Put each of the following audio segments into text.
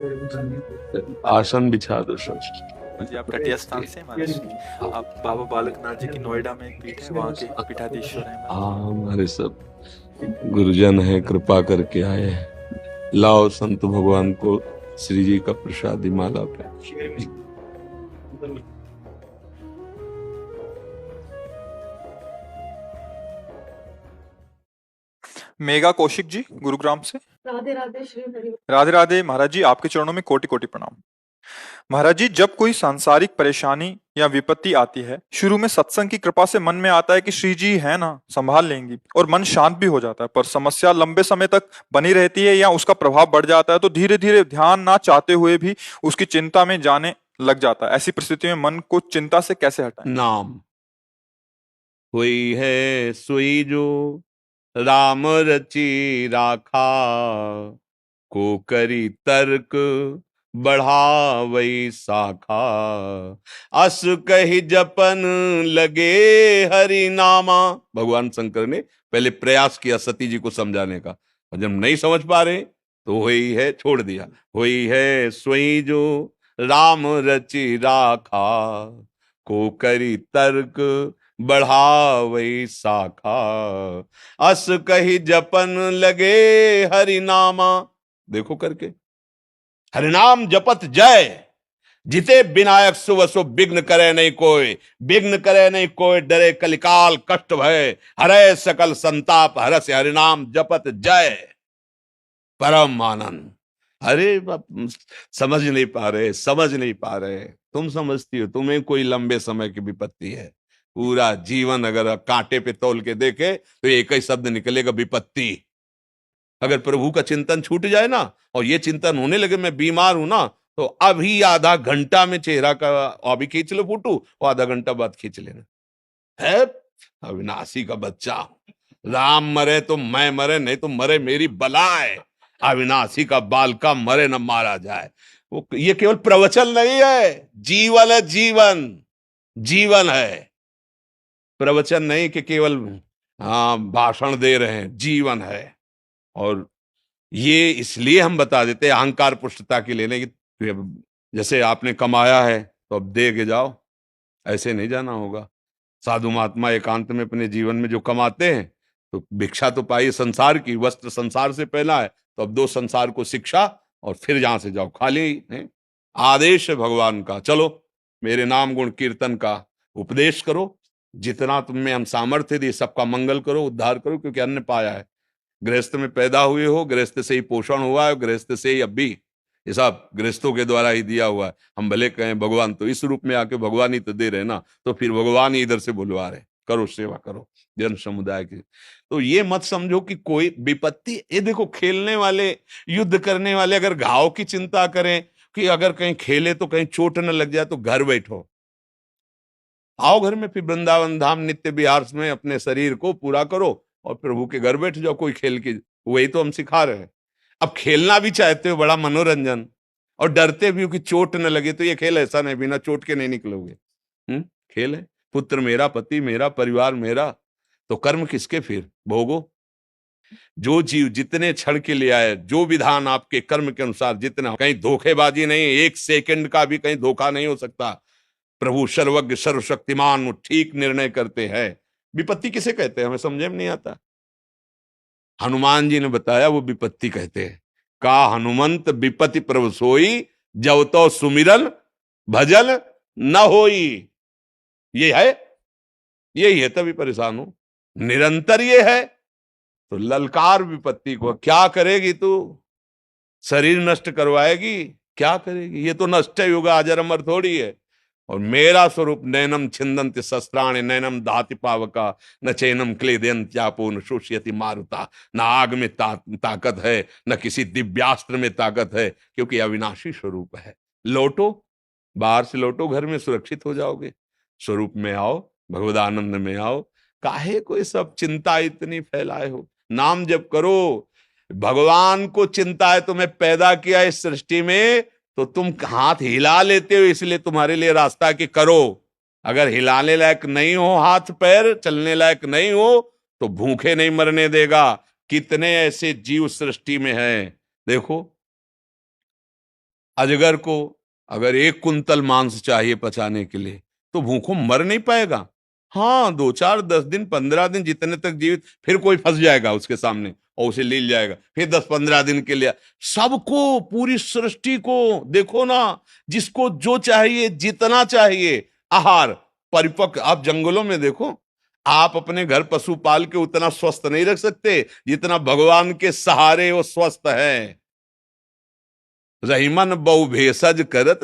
आसन बिछा दो सब। जी, आप कटिया स्थान से हैं महाराज जी? आप बाबा बालकनाथ जी की नोएडा में एक पीठ है, वहाँ के पीठाधीश्वर हैं महाराज। हाँ, हमारे सब गुरुजन है, कृपा करके आए हैं। लाओ संत भगवान को श्री जी का प्रसादी माला पे। मेघा कौशिक जी, गुरुग्राम से। राधे राधे श्री हरि। राधे राधे महाराज जी, आपके चरणों में कोटि कोटि प्रणाम। महाराज जी, जब कोई सांसारिक परेशानी या विपत्ति आती है, शुरू में सत्संग की कृपा से मन में आता है कि श्री जी है ना, संभाल लेंगी, और मन शांत भी हो जाता है। पर समस्या लंबे समय तक बनी रहती है या उसका प्रभाव बढ़ जाता है, तो धीरे धीरे ध्यान ना चाहते हुए भी उसकी चिंता में जाने लग जाता है। ऐसी परिस्थिति में मन को चिंता से कैसे हटाएं? नाम हुई है सुई जो राम रची राखा, को करी तर्क बढ़ावई शाखा। अस कही जपन लगे हरि नामा। भगवान शंकर ने पहले प्रयास किया सती जी को समझाने का, और जब नहीं समझ पा रहे तो वही है, छोड़ दिया। वही है सोई जो राम रचि राखा, को करी तर्क बढ़ावई शाखा। अस कही जपन लगे हरि नामा। देखो करके, हरिनाम जपत जय, जिते विनायक शुभ शुभ विघ्न करे नहीं कोई। विघ्न करे नहीं कोई, डरे कलिकाल कष्ट भय। हरे सकल संताप हरस, हरिनाम जपत जय परम आनंद। अरे समझ नहीं पा रहे, समझ नहीं पा रहे। तुम समझती हो, तुम्हें कोई लंबे समय की विपत्ति है। पूरा जीवन अगर कांटे पे तौल के देखे तो एक ही शब्द निकलेगा, विपत्ति। अगर प्रभु का चिंतन छूट जाए ना, और ये चिंतन होने लगे मैं बीमार हूं ना, तो अभी आधा घंटा में चेहरा का अभी खींच लो फोटो, और आधा घंटा बाद खींच लेना है। अविनाशी का बच्चा, राम मरे तो मैं मरे, नहीं तो मरे मेरी बलाए। अविनाशी का बाल का मरे न मारा जाए। वो ये केवल प्रवचन नहीं है, जीवन है, जीवन। जीवन है, प्रवचन नहीं कि केवल हाँ भाषण दे रहे हैं, जीवन है। और ये इसलिए हम बता देते हैं, अहंकार पुष्टता के लिए नहीं कि जैसे आपने कमाया है तो अब दे के जाओ, ऐसे नहीं जाना होगा। साधु महात्मा एकांत में अपने जीवन में जो कमाते हैं, तो भिक्षा तो पाई संसार की, वस्त्र संसार से पहना है, तो अब दो संसार को शिक्षा, और फिर जहां से जाओ खाली है। आदेश है भगवान का, चलो मेरे नाम गुण कीर्तन का उपदेश करो, जितना तुम में हम सामर्थ्य दिए सबका मंगल करो, उद्धार करो, क्योंकि अन्न पाया है। गृहस्थ में पैदा हुए हो, गृहस्थ से ही पोषण हुआ है, गृहस्थ से ही अब भी ये सब गृहस्थों के द्वारा ही दिया हुआ है। हम भले कहें भगवान तो इस रूप में आके भगवान ही तो दे रहे ना, तो फिर भगवान ही इधर से बुलवा रहे, करो सेवा करो जन समुदाय की। तो ये मत समझो कि कोई विपत्ति, ये देखो खेलने वाले, युद्ध करने वाले अगर घाव की चिंता करें कि अगर कहीं खेले तो कहीं चोट न लग जाए, तो घर बैठो, आओ घर में, फिर वृंदावन धाम नित्य विहार में अपने शरीर को पूरा करो, और प्रभु के घर बैठ जाओ कोई खेल की। वही तो हम सिखा रहे हैं। अब खेलना भी चाहते हो, बड़ा मनोरंजन, और डरते भी हो कि चोट न लगे, तो ये खेल ऐसा नहीं, बिना चोट के नहीं निकलोगे। खेल है, पुत्र मेरा, पति मेरा, परिवार मेरा, तो कर्म किसके फिर भोगो। जो जीव जितने क्षण के लिए आए, जो विधान आपके कर्म के अनुसार जितना, कहीं धोखेबाजी नहीं, एक सेकंड का भी कहीं धोखा नहीं हो सकता। प्रभु सर्वज्ञ सर्वशक्तिमान, वो ठीक निर्णय करते हैं। विपत्ति किसे कहते हैं हमें समझ में नहीं आता। हनुमान जी ने बताया वो विपत्ति कहते हैं। का हनुमंत विपत्ति प्रभु सोई, जब तो सुमिरन भजन न होई। ये है, यही है, तभी परेशान हो, निरंतर ये है। तो ललकार विपत्ति को, क्या करेगी तू, शरीर नष्ट करवाएगी, क्या करेगी, ये तो नष्ट ही होगा, अजर अमर थोड़ी है। और मेरा स्वरूप नैनम छिंदन्ति शस्त्राणि नैनम दाति पावका, न चैनम क्लेदयन्त्यापो न शोषयति मारुता। न आग में ताकत है, न किसी दिव्यास्त्र में ताकत है, क्योंकि अविनाशी स्वरूप है। लौटो, बाहर से लौटो, घर में सुरक्षित हो जाओगे। स्वरूप में आओ, भगवदानंद में आओ। काहे कोई सब चिंता इतनी फैलाए हो, नाम जप करो। भगवान को चिंता है, तुम्हें पैदा किया इस सृष्टि में, तो तुम हाथ हिला लेते हो, इसलिए तुम्हारे लिए रास्ता कि करो। अगर हिलाने लायक नहीं हो, हाथ पैर चलने लायक नहीं हो, तो भूखे नहीं मरने देगा। कितने ऐसे जीव सृष्टि में हैं, देखो। अजगर को अगर 1 कुंतल मांस चाहिए पचाने के लिए तो भूखों मर नहीं पाएगा। हाँ, 2 4 10 दिन 15 दिन जितने तक जीवित, फिर कोई फंस जाएगा उसके सामने और उसे ले जाएगा, फिर 10 15 दिन के लिए। सबको, पूरी सृष्टि को देखो ना, जिसको जो चाहिए, जितना चाहिए आहार परिपक्व। आप जंगलों में देखो, आप अपने घर पशु पाल के उतना स्वस्थ नहीं रख सकते जितना भगवान के सहारे वो स्वस्थ है। रहीमन बहु भेषज करत,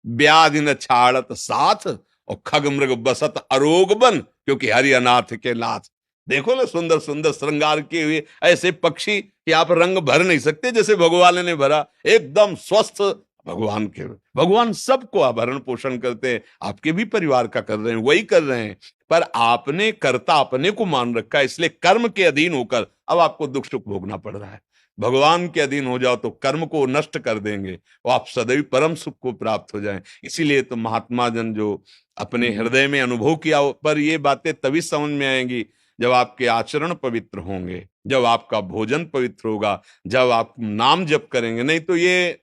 ब्याधि न छाड़त साथ, और खग मृग बसत अरोग बन, क्योंकि हरि अनाथ के नाथ। देखो ना, सुंदर सुंदर श्रृंगार किए हुए ऐसे पक्षी कि आप रंग भर नहीं सकते जैसे भगवान ने भरा, एकदम स्वस्थ भगवान के। भगवान सबको आभरण पोषण करते हैं, आपके भी परिवार का कर रहे हैं, वही कर रहे हैं। पर आपने कर्ता अपने को मान रखा है, इसलिए कर्म के अधीन होकर अब आपको दुख सुख भोगना पड़ रहा है। भगवान के अधीन हो जाओ तो कर्म को नष्ट कर देंगे और आप सदैव परम सुख को प्राप्त हो जाएं। इसीलिए तो महात्मा जन जो अपने हृदय में अनुभव किया, पर ये बातें तभी समझ में आएंगी जब आपके आचरण पवित्र होंगे, जब आपका भोजन पवित्र होगा, जब आप नाम जप करेंगे। नहीं तो ये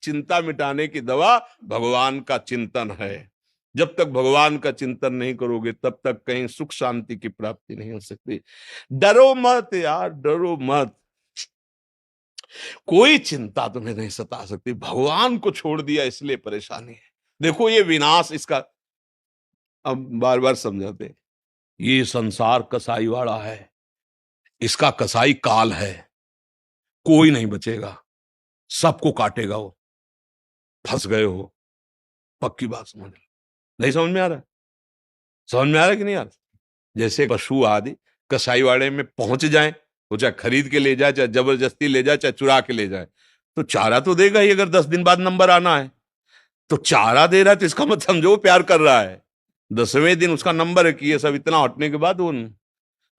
चिंता मिटाने की दवा भगवान का चिंतन है। जब तक भगवान का चिंतन नहीं करोगे तब तक कहीं सुख शांति की प्राप्ति नहीं हो सकती। डरो मत यार, डरो मत, कोई चिंता तुम्हें नहीं सता सकती। भगवान को छोड़ दिया इसलिए परेशानी है। देखो ये विनाश इसका, अब बार बार समझाते, ये संसार कसाई वाला है, इसका कसाई काल है, कोई नहीं बचेगा, सबको काटेगा वो। फंस गए हो, पक्की बात समझ लो। नहीं समझ में आ रहा? समझ में आ रहा कि नहीं आ रहा? जैसे पशु आदि कसाईवाड़े में पहुंच जाएं, वो चाहे खरीद के ले जाए, चाहे जबरदस्ती ले जाए, चाहे चुरा के ले जाए, तो चारा तो देगा ही। अगर 10 दिन बाद नंबर आना है तो चारा दे रहा है, तो इसका मतलब समझो वो प्यार कर रहा है। 10वें दिन उसका नंबर है कि ये सब इतना हटने के बाद वो,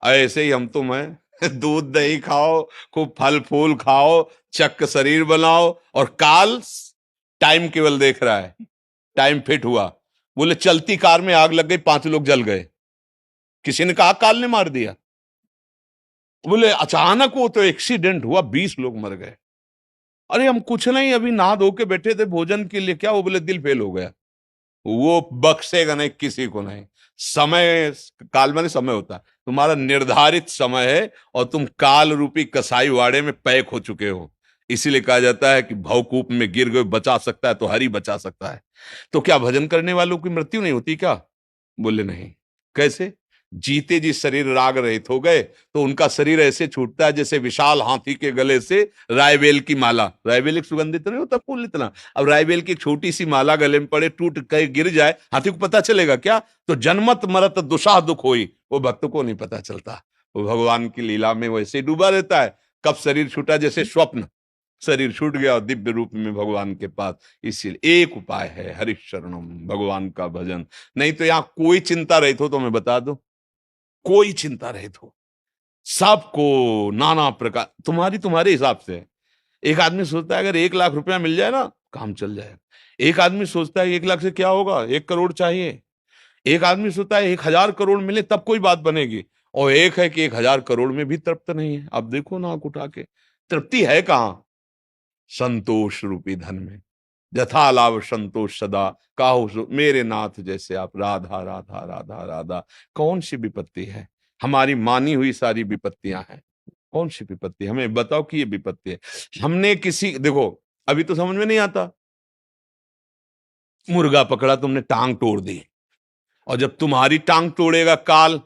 ऐसे ही हम तुम है दूध दही खाओ, खूब फल फूल खाओ, चक्क शरीर बनाओ, और काल टाइम केवल देख रहा है। टाइम फिट हुआ, बोले चलती कार में आग लग गई, 5 लोग जल गए, किसी ने कहा काल ने मार दिया। बोले अचानक वो तो एक्सीडेंट हुआ, 20 लोग मर गए। अरे हम कुछ नहीं, अभी नहा धो के बैठे थे भोजन के लिए, क्या? वो बोले दिल फेल हो गया। वो बख्शेगा नहीं किसी को नहीं। समय, काल में समय होता है, तुम्हारा निर्धारित समय है और तुम काल रूपी कसाई वाड़े में पैक हो चुके हो। इसीलिए कहा जाता है कि भवकूप में गिर गए, बचा सकता है तो हरि बचा सकता है। तो क्या भजन करने वालों की मृत्यु नहीं होती क्या? बोले नहीं। कैसे? जीते जी शरीर राग रहित हो गए तो उनका शरीर ऐसे छूटता है जैसे विशाल हाथी के गले से रायबेल की माला। रायबेल एक सुगंधित नहीं होता फूल इतना, अब रायबेल की छोटी सी माला गले में पड़े, टूट कहीं गिर जाए, हाथी को पता चलेगा क्या? तो जन्मत मरत दुशाह दुख होई, वो भक्त को नहीं पता चलता। वो भगवान की लीला में वैसे डूबा रहता है। कब शरीर छूटा, जैसे स्वप्न, शरीर छूट गया और दिव्य रूप में भगवान के पास। इसीलिए एक उपाय है, हरिशरणम, भगवान का भजन। नहीं तो यहां कोई चिंता रहित हो तो मैं बता दूं, कोई चिंता रहित हो, सबको नाना प्रकार, तुम्हारे हिसाब से। एक आदमी सोचता है अगर 1 लाख रुपया मिल जाए ना, काम चल जाएगा। एक आदमी सोचता है 1 लाख से क्या होगा, 1 करोड़ चाहिए। एक आदमी सोचता है 1,000 करोड़ मिले तब कोई बात बनेगी। और एक है कि 1,000 करोड़ में भी तृप्त नहीं है। अब देखो ना, आंख उठा के, तृप्ति है कहां? संतोष रूपी धन में। यथा लाभ संतोष सदा, काहो मेरे नाथ जैसे आप, राधा राधा राधा राधा। कौन सी विपत्ति है? हमारी मानी हुई सारी विपत्तियां हैं। कौन सी विपत्ति? हमें बताओ कि ये विपत्ति है। हमने किसी, देखो अभी तो समझ में नहीं आता, मुर्गा पकड़ा तुमने, टांग तोड़ दी, और जब तुम्हारी टांग तोड़ेगा काल,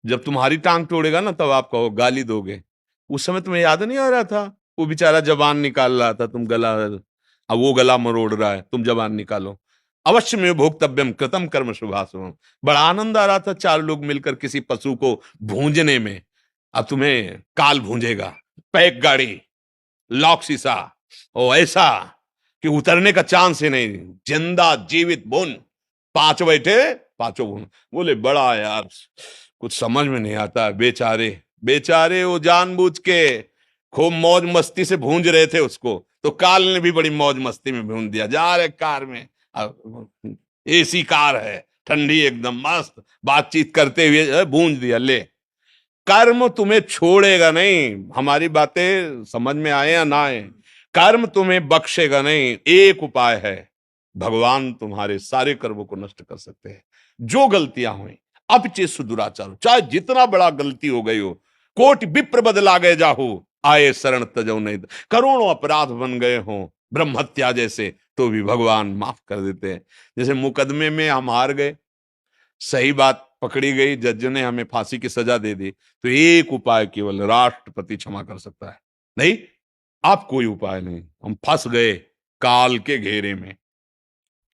जब तुम्हारी टांग तोड़ेगा ना, तब आप कहो, गाली दोगे। उस समय तुम्हें याद नहीं आ रहा था? वो बेचारा जबान निकाल रहा था, तुम गला, अब वो गला मरोड़ रहा है, तुम जबान निकालो। अवश्य में भोक्तव्यम कृतम कर्म शुभाशुभम। बड़ा आनंद आ रहा था 4 लोग मिलकर किसी पशु को भूंजने में। अब तुम्हें काल भूंजेगा, पैक गाड़ी, लॉक शीशा, ओ ऐसा कि उतरने का चांस ही नहीं, जिंदा जीवित भून, 5 बैठे, 5 भून। बोले बड़ा यार कुछ समझ में नहीं आता। बेचारे बेचारे वो जानबूझ के खूब मौज मस्ती से भूंज रहे थे उसको, तो काल ने भी बड़ी मौज मस्ती में भूंज दिया। जा रहे कार में, एसी कार है, ठंडी एकदम मस्त, बातचीत करते हुए भूंज दिया। ले, कर्म तुम्हें छोड़ेगा नहीं। हमारी बातें समझ में आए या ना आए, कर्म तुम्हें बख्शेगा नहीं। एक उपाय है, भगवान तुम्हारे सारे कर्मों को नष्ट कर सकते हैं। जो गलतियां हुई, अपचेत दुराचार, चाहे जितना बड़ा गलती हो गई हो, कोटि विप्र बदला गए जाहो, आए शरण तजो नहीं, करोड़ों अपराध बन गए हो ब्रह्म हत्या जैसे, तो भी भगवान माफ कर देते हैं। जैसे मुकदमे में हम हार गए, सही बात पकड़ी गई, जज ने हमें फांसी की सजा दे दी, तो एक उपाय केवल राष्ट्रपति क्षमा कर सकता है। नहीं, आप कोई उपाय नहीं, हम फंस गए काल के घेरे में,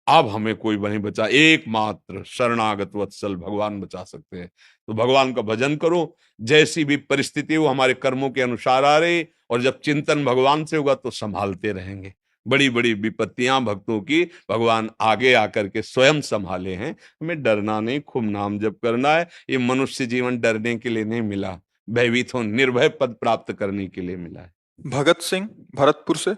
अब हमें कोई नहीं बचा, एकमात्र शरणागत वत्सल भगवान बचा सकते हैं। तो भगवान का भजन करो, जैसी भी परिस्थिति हो हमारे कर्मों के अनुसार आ रही, और जब चिंतन भगवान से होगा तो संभालते रहेंगे। बड़ी बड़ी विपत्तियां भक्तों की भगवान आगे आकर के स्वयं संभाले हैं। हमें डरना नहीं, खूब नाम जप करना है। ये मनुष्य जीवन डरने के लिए नहीं मिला, भयभीत हो निर्भय पद प्राप्त करने के लिए मिला है। भगत सिंह भरतपुर से।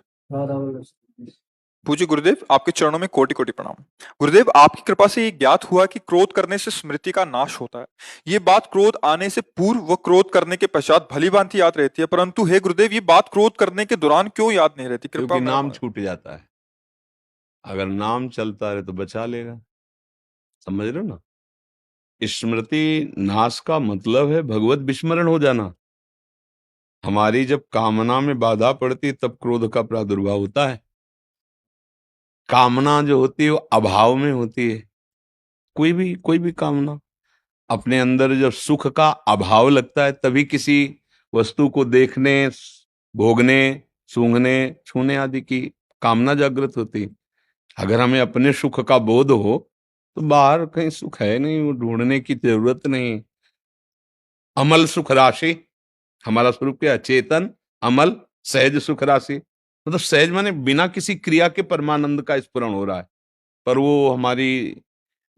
पूज्य गुरुदेव, आपके चरणों में कोटि कोटि प्रणाम। गुरुदेव, आपकी कृपा से ये ज्ञात हुआ कि क्रोध करने से स्मृति का नाश होता है। ये बात क्रोध आने से पूर्व व क्रोध करने के पश्चात भली भांति याद रहती है, परंतु हे गुरुदेव, ये बात क्रोध करने के दौरान क्यों याद नहीं रहती? कृपया क्योंकि मेरा नाम मार्ग- छूट जाता है। अगर नाम चलता रहे तो बचा लेगा। समझ रहे हो ना? स्मृति नाश का मतलब है भगवत विस्मरण हो जाना। हमारी जब कामना में बाधा पड़ती तब क्रोध का प्रादुर्भाव होता है। कामना जो होती है वो अभाव में होती है। कोई भी कामना, अपने अंदर जब सुख का अभाव लगता है तभी किसी वस्तु को देखने, भोगने, सूंघने, छूने आदि की कामना जागृत होती है। अगर हमें अपने सुख का बोध हो तो बाहर कहीं सुख है नहीं, वो ढूंढने की जरूरत नहीं। अमल सुख राशि, हमारा स्वरूप क्या है? चेतन, अमल, सहज सुख राशि। मतलब सहज माने बिना किसी क्रिया के परमानंद का स्फुरण हो रहा है। पर वो हमारी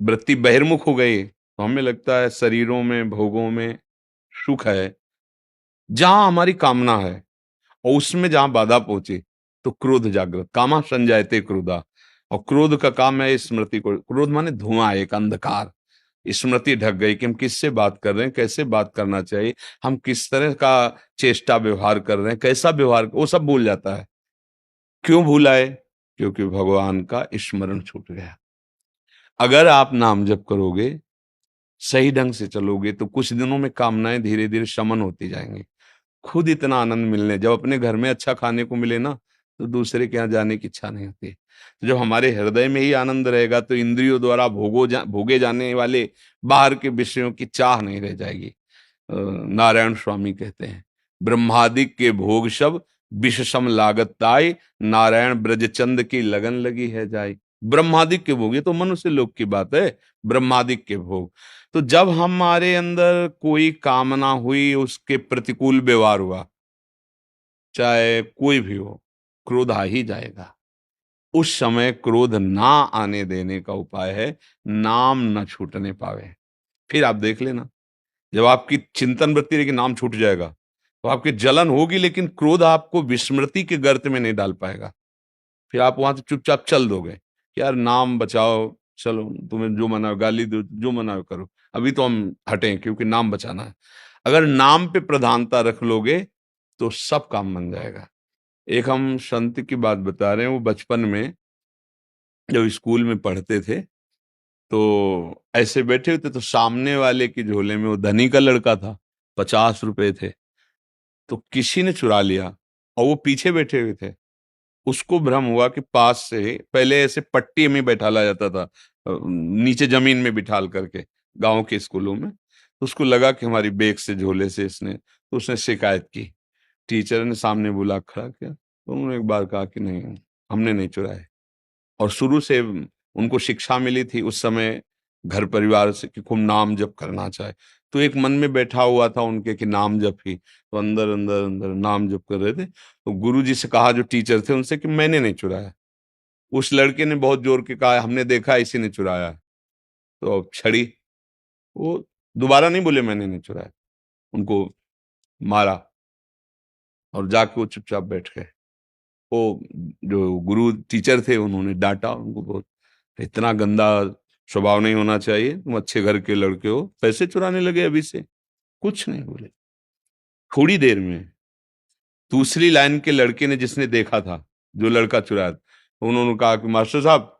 वृत्ति बहिर्मुख हो गई तो हमें लगता है शरीरों में, भोगों में सुख है। जहां हमारी कामना है और उसमें जहां बाधा पहुंचे तो क्रोध जागृत, कामा संजायते क्रोधा। और क्रोध का काम है स्मृति को, क्रोध माने धुआं, एक अंधकार। स्मृति ढक गई कि हम किससे बात कर रहे हैं, कैसे बात करना चाहिए, हम किस तरह का चेष्टा व्यवहार कर रहे हैं, कैसा व्यवहार, वो सब भूल जाता है। क्यों भूल आए? क्योंकि भगवान का स्मरण छूट गया। अगर आप नाम जप करोगे, सही ढंग से चलोगे, तो कुछ दिनों में कामनाएं धीरे धीरे शमन होती जाएंगी। खुद इतना आनंद मिलने, जब अपने घर में अच्छा खाने को मिले ना, तो दूसरे के यहाँ जाने की इच्छा नहीं होती। तो जब हमारे हृदय में ही आनंद रहेगा तो इंद्रियों द्वारा भोगे जाने वाले बाहर के विषयों की चाह नहीं रह जाएगी। नारायण स्वामी कहते हैं, ब्रह्मादिक के भोग सब विष सम लागत ताई, नारायण ब्रजचंद की लगन लगी है जाई। ब्रह्मादिक के भोग, ये तो मनुष्य लोक की बात है, ब्रह्मादिक के भोग। तो जब हमारे अंदर कोई कामना हुई, उसके प्रतिकूल व्यवहार हुआ, चाहे कोई भी हो, क्रोध आ ही जाएगा। उस समय क्रोध ना आने देने का उपाय है नाम न छूटने पावे। फिर आप देख लेना, जब आपकी चिंतन वृत्ति रहेगी नाम छूट जाएगा, तो आपकी जलन होगी, लेकिन क्रोध आपको विस्मृति के गर्त में नहीं डाल पाएगा। फिर आप वहां से चुपचाप चल दोगे कि यार नाम बचाओ, चलो तुम्हें जो मना गाली दो, जो मना करो, अभी तो हम हटें क्योंकि नाम बचाना है। अगर नाम पे प्रधानता रख लोगे तो सब काम बन जाएगा। एक हम संत की बात बता रहे हैं, वो बचपन में जब स्कूल में पढ़ते थे तो ऐसे बैठे हुए थे, तो सामने वाले की झोले में, वो धनी का लड़का था, 50 रुपए थे, तो किसी ने चुरा लिया और वो पीछे बैठे हुए थे। उसको भ्रम हुआ कि पास से पहले ऐसे पट्टी में बैठाला जाता था, नीचे जमीन में बिठाल करके, गांव के स्कूलों में। तो उसको लगा कि हमारी बैग से, झोले से इसने, तो उसने शिकायत की। टीचर ने सामने बुला खड़ा किया, तो उन्होंने एक बार कहा कि नहीं, हमने नहीं चुराए। और शुरू से उनको शिक्षा मिली थी उस समय घर परिवार से कि खूब नाम जप करना चाहिए। तो एक मन में बैठा हुआ था उनके कि नाम जप ही, तो अंदर अंदर अंदर नाम जप कर रहे थे। तो गुरु जी से कहा, जो टीचर थे उनसे, कि मैंने नहीं चुराया। उस लड़के ने बहुत जोर के कहा, हमने देखा इसी ने चुराया है। तो अब छड़ी, वो दोबारा नहीं बोले मैंने नहीं चुराया, उनको मारा और जाके वो चुपचाप बैठ गए। वो जो गुरु टीचर थे उन्होंने डांटा उनको बहुत, इतना गंदा स्वभाव नहीं होना चाहिए, तुम अच्छे घर के लड़के हो, पैसे चुराने लगे अभी से। कुछ नहीं बोले। थोड़ी देर में दूसरी लाइन के लड़के ने, जिसने देखा था, जो लड़का चुराया था। उन्होंने कहा कि मास्टर साहब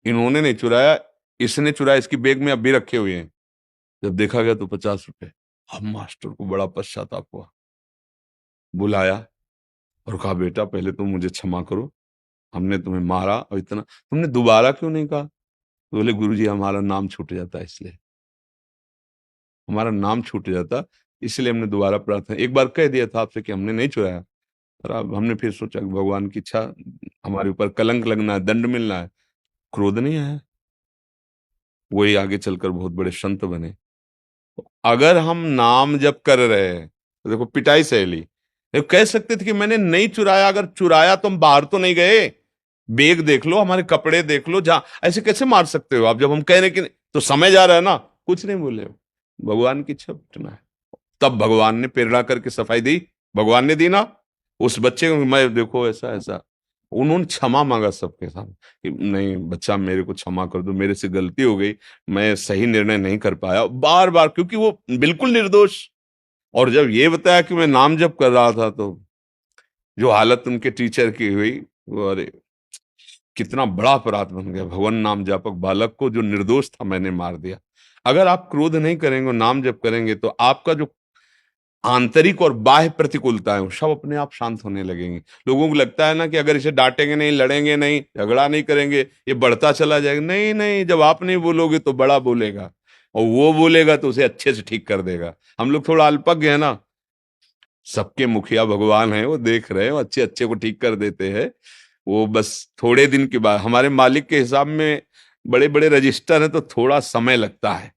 इन्होंने नहीं चुराया, इसने चुराया, इसकी बैग में अभी रखे हुए हैं। जब देखा गया तो 50 रुपए। अब मास्टर को बड़ा पश्चाताप हुआ, बुलाया और कहा बेटा पहले तुम मुझे क्षमा करो, हमने तुम्हें मारा और इतना, तुमने दोबारा क्यों नहीं कहा? तो बोले गुरुजी हमारा नाम छूट जाता है, इसलिए हमारा नाम छूट जाता, इसलिए हमने दोबारा प्रार्थना, एक बार कह दिया था आपसे कि हमने नहीं चुराया, और अब हमने फिर सोचा कि भगवान की इच्छा, हमारे ऊपर कलंक लगना है, दंड मिलना है, क्रोध नहीं आया, वही आगे चलकर बहुत बड़े संत बने। अगर हम नाम जप कर रहे हैं तो देखो पिटाई सहेली, कह सकते थे कि मैंने नहीं चुराया, अगर चुराया तो हम बाहर तो नहीं गए, बैग देख लो, हमारे कपड़े देख लो, जहां ऐसे कैसे मार सकते हो आप? जब हम कह रहे कि तो समय जा रहा है ना, कुछ नहीं बोले हो, भगवान की इच्छा पिटना है। तब भगवान ने प्रेरणा करके सफाई दी, भगवान ने दी ना उस बच्चे को, मैं देखो ऐसा ऐसा, उन्होंने क्षमा मांगा सबके सामने कि नहीं बच्चा मेरे को क्षमा कर दो, मेरे से गलती हो गई, मैं सही निर्णय नहीं कर पाया, बार बार, क्योंकि वो बिल्कुल निर्दोष। और जब ये बताया कि मैं नाम जप कर रहा था, तो जो हालत उनके टीचर की हुई, वो अरे कितना बड़ा अपराध बन गया, भगवान नाम जापक बालक को जो निर्दोष था मैंने मार दिया। अगर आप क्रोध नहीं करेंगे, नाम जप करेंगे, तो आपका जो आंतरिक और बाह्य प्रतिकूलता है वो सब अपने आप शांत होने लगेंगी। लोगों को लगता है ना कि अगर इसे डांटेंगे नहीं, लड़ेंगे नहीं, झगड़ा नहीं करेंगे, ये बढ़ता चला जाएगा। नहीं नहीं, जब आप नहीं बोलोगे तो बड़ा बोलेगा, और वो बोलेगा तो उसे अच्छे से ठीक कर देगा। हम लोग थोड़ा अल्पज्ञ है ना, सबके मुखिया भगवान है, वो देख रहे हैं, वो अच्छे अच्छे को ठीक कर देते हैं। वो बस थोड़े दिन के बाद हमारे मालिक के हिसाब में बड़े बड़े रजिस्टर हैं, तो थोड़ा समय लगता है।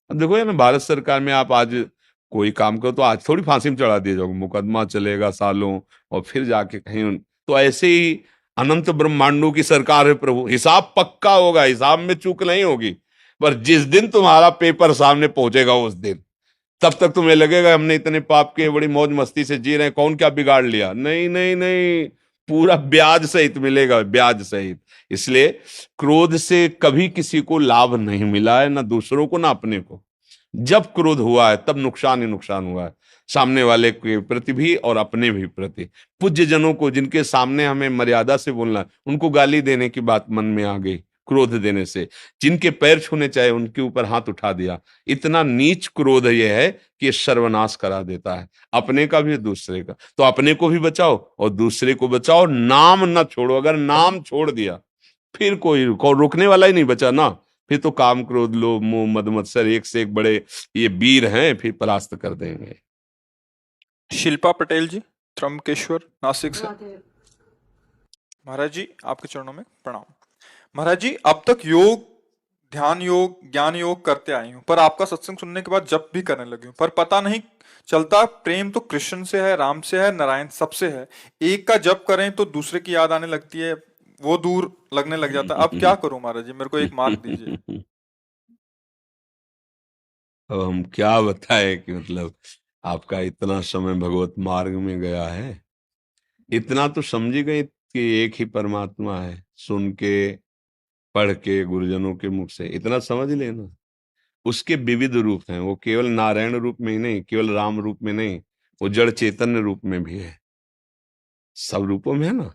अब देखो यार ना, भारत सरकार में आप आज कोई काम करो तो आज थोड़ी फांसी में चढ़ा दिया जाओगे, मुकदमा चलेगा सालों, और फिर जाके कहीं, तो ऐसे ही अनंत ब्रह्मांडों की सरकार है प्रभु, हिसाब पक्का होगा, हिसाब में चूक नहीं होगी। पर जिस दिन तुम्हारा पेपर सामने पहुंचेगा उस दिन, तब तक तुम्हें लगेगा हमने इतने पाप किए, बड़ी मौज मस्ती से जी रहे हैं, कौन क्या बिगाड़ लिया। नहीं नहीं नहीं, पूरा ब्याज सहित मिलेगा, ब्याज सहित। इसलिए क्रोध से कभी किसी को लाभ नहीं मिला है, ना दूसरों को ना अपने को। जब क्रोध हुआ है तब नुकसान ही नुकसान हुआ है, सामने वाले के प्रति भी और अपने भी प्रति। पूज्य जनों को जिनके सामने हमें मर्यादा से बोलना है, उनको गाली देने की बात मन में आ गई क्रोध देने से। जिनके पैर छूने चाहे उनके ऊपर हाथ उठा दिया। इतना नीच क्रोध यह है कि ये सर्वनाश करा देता है, अपने का भी दूसरे का। तो अपने को भी बचाओ और दूसरे को बचाओ, नाम न छोड़ो। अगर नाम छोड़ दिया फिर कोई रोकने वाला ही नहीं बचा ना। फिर तो काम क्रोध लोभ मोह मद मत्सर एक से एक बड़े ये वीर हैं, फिर परास्त कर देंगे। शिल्पा पटेल जी, त्रंबकेश्वर, नासिक से। महाराज जी आपके चरणों में प्रणाम। महाराज जी अब तक योग, ध्यान योग, ज्ञान योग करते आई हूँ, पर आपका सत्संग सुनने के बाद जप भी करने लगी हूँ, पर पता नहीं चलता प्रेम तो कृष्ण से है, राम से है, नारायण सबसे है। एक का जप करें तो दूसरे की याद आने लगती है, वो दूर लगने लग जाता है। अब क्या करूं महाराज जी, मेरे को एक मार्ग दीजिए। अब हम क्या बताएं कि मतलब आपका इतना समय भगवत मार्ग में गया है, इतना तो समझ ही गए कि एक ही परमात्मा है। सुन के पढ़ के गुरुजनों के मुख से इतना समझ लेना। उसके विविध रूप हैं, वो केवल नारायण रूप में ही नहीं, केवल राम रूप में नहीं, वो जड़ चैतन्य रूप में भी है, सब रूपों में है ना।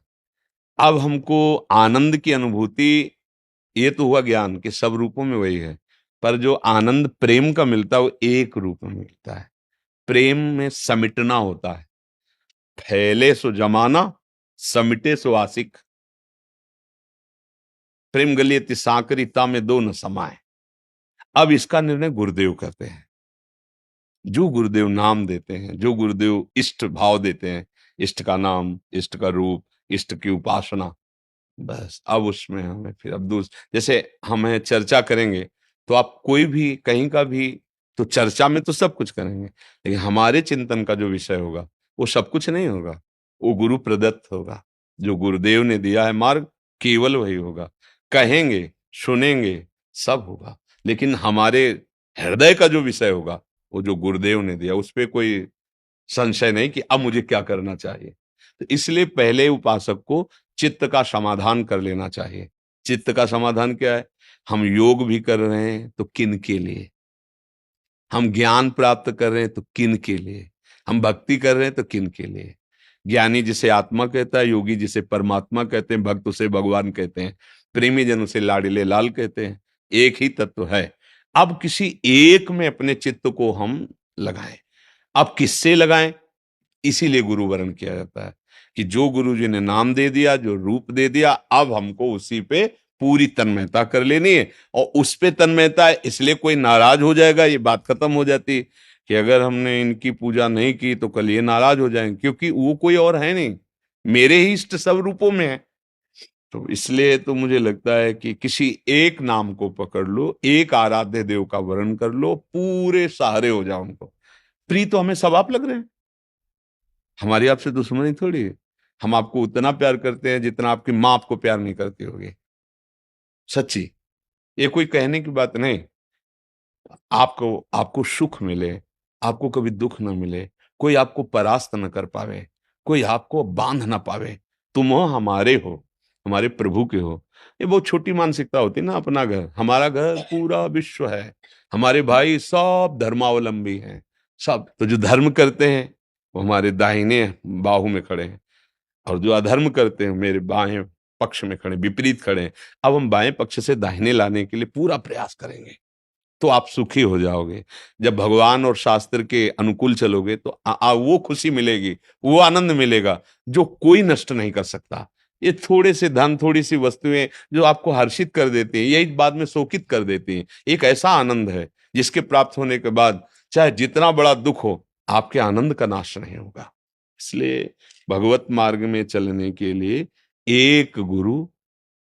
अब हमको आनंद की अनुभूति, ये तो हुआ ज्ञान कि सब रूपों में वही है, पर जो आनंद प्रेम का मिलता है वो एक रूप में मिलता है। प्रेम में समिटना होता है, फैले सो जमाना, समिटे सो आशिक। प्रेम गलियति सांकरिता में दो न समाए। अब इसका निर्णय गुरुदेव करते हैं। जो गुरुदेव नाम देते हैं, जो गुरुदेव इष्ट भाव देते हैं, इष्ट का नाम, इष्ट का रूप, इष्ट की उपासना, बस अब उसमें हमें फिर अब जैसे हमें चर्चा करेंगे तो आप कोई भी कहीं का भी, तो चर्चा में तो सब कुछ करेंगे, लेकिन हमारे चिंतन का जो विषय होगा वो सब कुछ नहीं होगा, वो गुरु प्रदत्त होगा। जो गुरुदेव ने दिया है मार्ग, केवल वही होगा। कहेंगे, सुनेंगे, सब होगा, लेकिन हमारे हृदय का जो विषय होगा वो जो गुरुदेव ने दिया, उस पर कोई संशय नहीं कि अब मुझे क्या करना चाहिए। तो इसलिए पहले उपासक को चित्त का समाधान कर लेना चाहिए। चित्त का समाधान क्या है? हम योग भी कर रहे हैं तो किन के लिए, हम ज्ञान प्राप्त कर रहे हैं तो किन के लिए, हम भक्ति कर रहे हैं तो किन के लिए। ज्ञानी जिसे आत्मा कहता है, योगी जिसे परमात्मा कहते हैं, भक्त उसे भगवान कहते हैं, प्रेमी जन उसे लाडले लाल कहते हैं। एक ही तत्व है। अब किसी एक में अपने चित्त को हम लगाएं। अब किससे लगाएं? इसीलिए गुरु वरण किया जाता है कि जो गुरु जी ने नाम दे दिया, जो रूप दे दिया, अब हमको उसी पे पूरी तन्मयता कर लेनी है। और उस पे तन्मयता है, इसलिए कोई नाराज हो जाएगा, ये बात खत्म हो जाती है कि अगर हमने इनकी पूजा नहीं की तो कल ये नाराज हो जाएंगे, क्योंकि वो कोई और है नहीं, मेरे ही इष्ट सब रूपों में है। तो इसलिए तो मुझे लगता है कि किसी एक नाम को पकड़ लो, एक आराध्य देव का वरण कर लो, पूरे सहारे हो जाओ उनको। प्रिय तो हमें सब आप लग रहे हैं, हमारी आपसे दुश्मनी थोड़ी है। हम आपको उतना प्यार करते हैं जितना आपकी माँ आपको प्यार नहीं करती होगी। सच्ची, ये कोई कहने की बात नहीं। आपको आपको सुख मिले, आपको कभी दुख न मिले, कोई आपको परास्त न कर पावे, कोई आपको बांध ना पावे, तुम हो हमारे हो, हमारे प्रभु के हो। ये बहुत छोटी मानसिकता होती है ना। अपना घर, हमारा घर पूरा विश्व है, हमारे भाई सब धर्मावलंबी हैं, सब। तो जो धर्म करते हैं वो हमारे दाहिने बाहु में खड़े हैं, और जो अधर्म करते हैं मेरे बाएं पक्ष में खड़े, विपरीत खड़े हैं। अब हम बाएं पक्ष से दाहिने लाने के लिए पूरा प्रयास करेंगे, तो आप सुखी हो जाओगे। जब भगवान और शास्त्र के अनुकूल चलोगे तो वो खुशी मिलेगी, वो आनंद मिलेगा जो कोई नष्ट नहीं कर सकता। ये थोड़े से धन, थोड़ी सी वस्तुएं जो आपको हर्षित कर देती हैं, यही बाद में शोकित कर देती हैं। एक ऐसा आनंद है जिसके प्राप्त होने के बाद चाहे जितना बड़ा दुख हो, आपके आनंद का नाश नहीं होगा। इसलिए भगवत मार्ग में चलने के लिए एक गुरु,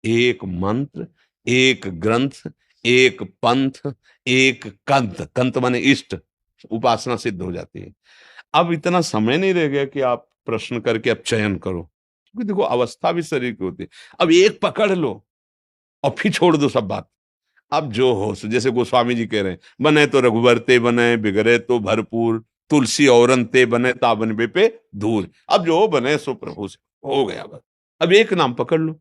एक मंत्र, एक ग्रंथ, एक पंथ, एक कंत, कंत माने इष्ट, उपासना सिद्ध हो जाती है। अब इतना समय नहीं रह गया कि आप प्रश्न करके अब चयन करो, क्योंकि देखो अवस्था भी शरीर की होती है। अब एक पकड़ लो और फिर छोड़ दो सब बात। अब जो हो सो, जैसे गोस्वामी जी कह रहे हैं, बने तो रघुबर ते बने, बिगड़े तो भरपूर, तुलसी औरन ते बने, ताबन पे धूल। अब जो बने सो प्रभु से हो गया बस। अब एक नाम पकड़ लो,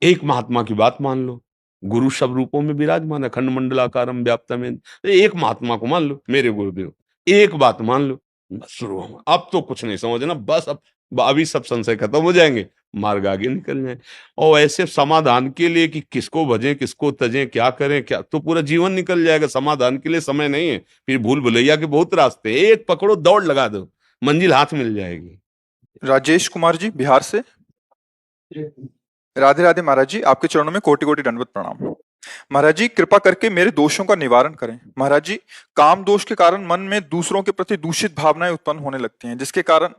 एक महात्मा की बात मान लो। गुरु सब रूपों में विराजमान है, खंड मंडलाकारम व्याप्तम। एक महात्मा को मान लो, मेरे गुरुदेव, एक बात मान लो, बस शुरू हो। अब तो कुछ नहीं समझना, बस अब अभी सब संशय खत्म हो जाएंगे, मार्ग आगे निकल जाए। और ऐसे समाधान के लिए कि किसको भजें, किसको तजें, क्या करें, क्या, तो पूरा जीवन निकल जाएगा। समाधान के लिए समय नहीं है, फिर भूल भुलैया के बहुत रास्ते, एक पकड़ो, दौड़ लगा दो, मंजिल हाथ मिल जाएगी। राजेश कुमार जी बिहार से। राधे राधे महाराज जी, आपके चरणों में कोटि कोटि दंडवत प्रणाम। महाराज जी, कृपा करके मेरे दोषों का निवारण करें। महाराज जी, काम दोष के कारण मन में दूसरों के प्रति दूषित भावनाएं उत्पन्न होने लगती हैं, जिसके कारण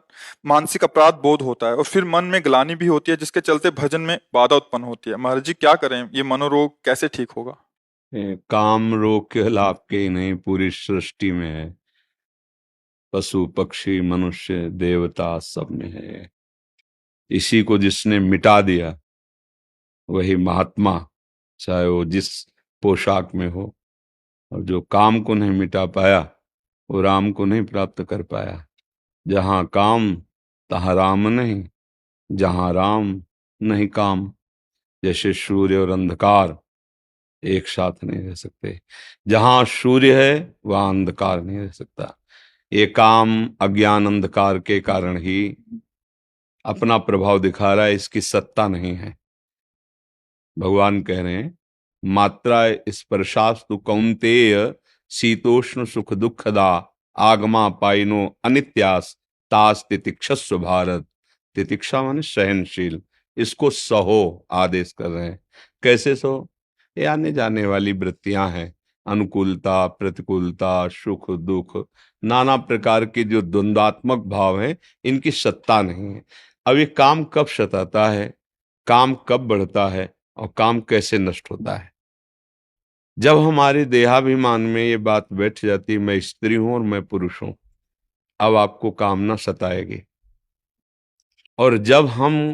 मानसिक अपराध बोध होता है और फिर मन में ग्लानि भी होती है, जिसके चलते भजन में बाधा उत्पन्न होती है। महाराज जी, क्या करें? ये मनोरोग कैसे ठीक होगा? काम रोग केवल आपके ही नहीं, पूरी सृष्टि में है। पशु पक्षी मनुष्य देवता सब में है। इसी को जिसने मिटा दिया वही महात्मा, चाहे वो जिस पोशाक में हो। और जो काम को नहीं मिटा पाया वो राम को नहीं प्राप्त कर पाया। जहां काम तहां राम नहीं, जहां राम नहीं काम। जैसे सूर्य और अंधकार एक साथ नहीं रह सकते, जहां सूर्य है वहां अंधकार नहीं रह सकता। ये काम अज्ञान अंधकार के कारण ही अपना प्रभाव दिखा रहा है, इसकी सत्ता नहीं है। भगवान कह रहे हैं, मात्रा स्पर्शास्तु कौन्तेय शीतोष्ण सुख दुखदा आगमा पाइनो अनित्यास तास तितिक्षस्व भारत। तितिक्षा माने सहनशील, इसको सहो आदेश कर रहे हैं। कैसे सहो? ये आने जाने वाली वृत्तियां हैं, अनुकूलता प्रतिकूलता, सुख दुख, नाना प्रकार के जो द्वंद्वात्मक भाव हैं, इनकी सत्ता नहीं है। अब ये काम कब सताता है, काम कब बढ़ता है और काम कैसे नष्ट होता है? जब हमारे देहाभिमान में ये बात बैठ जाती, मैं स्त्री हूं और मैं पुरुष हूं, अब आपको कामना सताएगी। और जब हम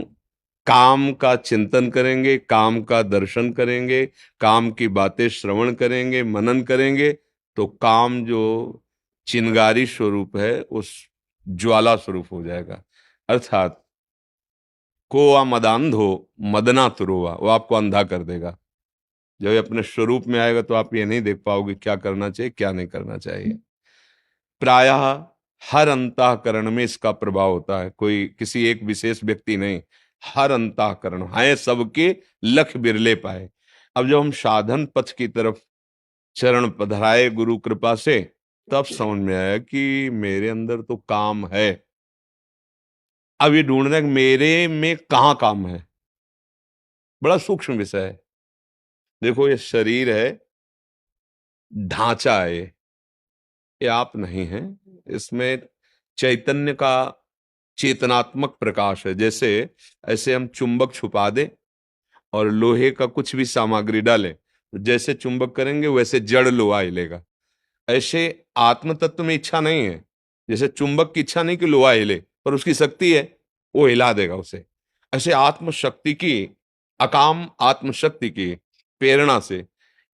काम का चिंतन करेंगे, काम का दर्शन करेंगे, काम की बातें श्रवण करेंगे, मनन करेंगे, तो काम जो चिंगारी स्वरूप है उस ज्वाला स्वरूप हो जाएगा। अर्थात को मदांधो मदना तुरोवा, वो आपको अंधा कर देगा। जब ये अपने स्वरूप में आएगा तो आप ये नहीं देख पाओगे क्या करना चाहिए क्या नहीं करना चाहिए। प्रायः हर अंतःकरण में इसका प्रभाव होता है, कोई किसी एक विशेष व्यक्ति नहीं, हर अंतःकरण है सबके, लख बिरले पाए। अब जब हम साधन पथ की तरफ चरण पधराए गुरु कृपा से, तब समझ में आया कि मेरे अंदर तो काम है। अब ये ढूंढना है कि मेरे में कहाँ काम है, बड़ा सूक्ष्म विषय है। देखो ये शरीर है, ढांचा है, ये आप नहीं है। इसमें चैतन्य का चेतनात्मक प्रकाश है। जैसे ऐसे हम चुंबक छुपा दें और लोहे का कुछ भी सामग्री डालें, तो जैसे चुंबक करेंगे वैसे जड़ लोहा हिलेगा। ऐसे आत्म तत्व में इच्छा नहीं है। जैसे चुंबक की इच्छा नहीं कि लोहा हिले, पर उसकी शक्ति है, वो हिला देगा उसे। ऐसे आत्मशक्ति की, अकाम आत्मशक्ति की प्रेरणा से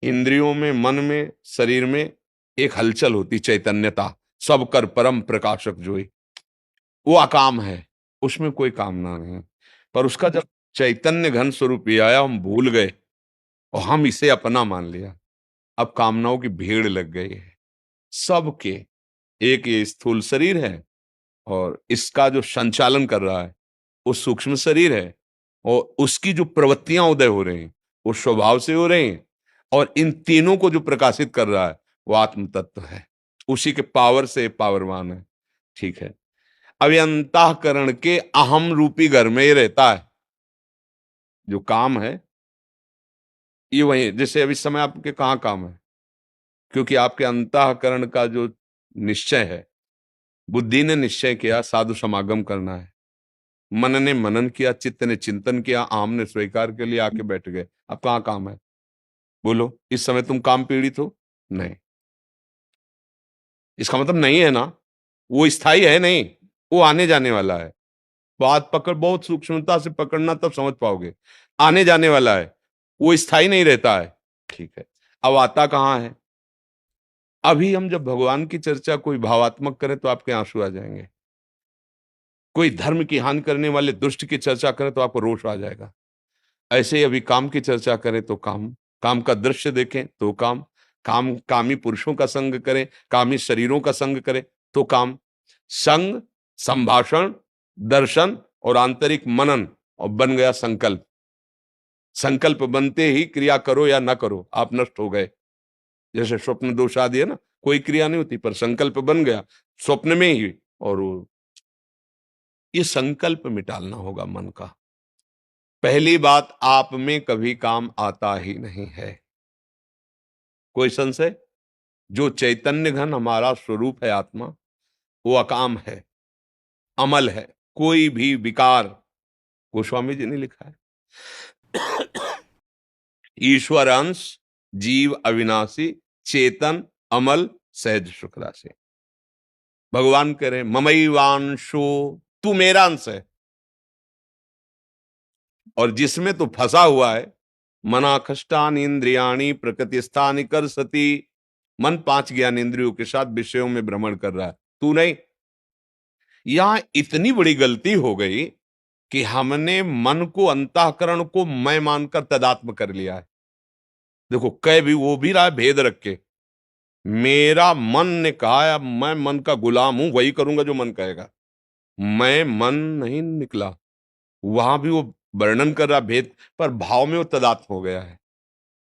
इंद्रियों में, मन में, शरीर में एक हलचल होती, चैतन्यता। सब कर परम प्रकाशक जोई, वो अकाम है, उसमें कोई कामना नहीं। पर उसका जब चैतन्य घन स्वरूप ये आया, हम भूल गए और हम इसे अपना मान लिया। अब कामनाओं की भीड़ लग गई है सबके। एक ये स्थूल शरीर है और इसका जो संचालन कर रहा है वो सूक्ष्म शरीर है, और उसकी जो प्रवृत्तियां उदय हो रही हैं वो स्वभाव से हो रही हैं, और इन तीनों को जो प्रकाशित कर रहा है वो आत्म तत्व है, उसी के पावर से पावरवान है। ठीक है। अब ये अंतःकरण के अहम रूपी घर में ही रहता है। जो काम है ये वही, जैसे अभी समय आपके कहाँ काम है, क्योंकि आपके अंतःकरण का जो निश्चय है, बुद्धि ने निश्चय किया साधु समागम करना है, मन ने मनन किया, चित्त ने चिंतन किया, आम ने स्वीकार के लिए आके बैठ गए। अब कहाँ काम है, बोलो। इस समय तुम काम पीड़ित हो नहीं, इसका मतलब नहीं है ना, वो स्थायी है नहीं, वो आने जाने वाला है। बात पकड़, बहुत सूक्ष्मता से पकड़ना, तब समझ पाओगे। आने जाने वाला है, वो स्थायी नहीं रहता है। ठीक है। अब आता कहाँ है, अभी हम जब भगवान की चर्चा कोई भावात्मक करें तो आपके आंसू आ जाएंगे, कोई धर्म की हानि करने वाले दुष्ट की चर्चा करें तो आपको रोष आ जाएगा। ऐसे ही अभी काम की चर्चा करें तो काम, काम का दृश्य देखें तो काम, काम कामी पुरुषों का संग करें, कामी शरीरों का संग करें तो काम। संग, संभाषण, दर्शन और आंतरिक मनन, और बन गया संकल्प। संकल्प बनते ही क्रिया करो या ना करो, आप नष्ट हो गए। जैसे स्वप्न दोष आदि है ना, कोई क्रिया नहीं होती पर संकल्प बन गया स्वप्न में ही, और ये संकल्प मिटालना होगा मन का। पहली बात, आप में कभी काम आता ही नहीं है, कोई संशय? जो चैतन्य घन हमारा स्वरूप है आत्मा, वो अकाम है, अमल है, कोई भी विकार, गोस्वामी जी ने लिखा है, ईश्वर अंश, जीव अविनाशी, चेतन, अमल, सहज सुख राशि। भगवान कह रहे ममैवांशो, तू मेरा अंश है, और जिसमें तो फंसा हुआ है, मना खष्टान इंद्रियाणी प्रकृति स्थानी कर सती, मन पांच ज्ञान इंद्रियों के साथ विषयों में भ्रमण कर रहा है, तू नहीं। यहां इतनी बड़ी गलती हो गई कि हमने मन को, अंतःकरण को मैं मानकर तदात्म कर लिया है। देखो कह भी वो भी रहा है भेद रख के, मेरा मन ने कहा है, अब मैं मन का गुलाम हूं, वही करूंगा जो मन कहेगा। मैं मन नहीं निकला, वहां भी वो वर्णन कर रहा भेद, पर भाव में वो तदात्म हो गया है।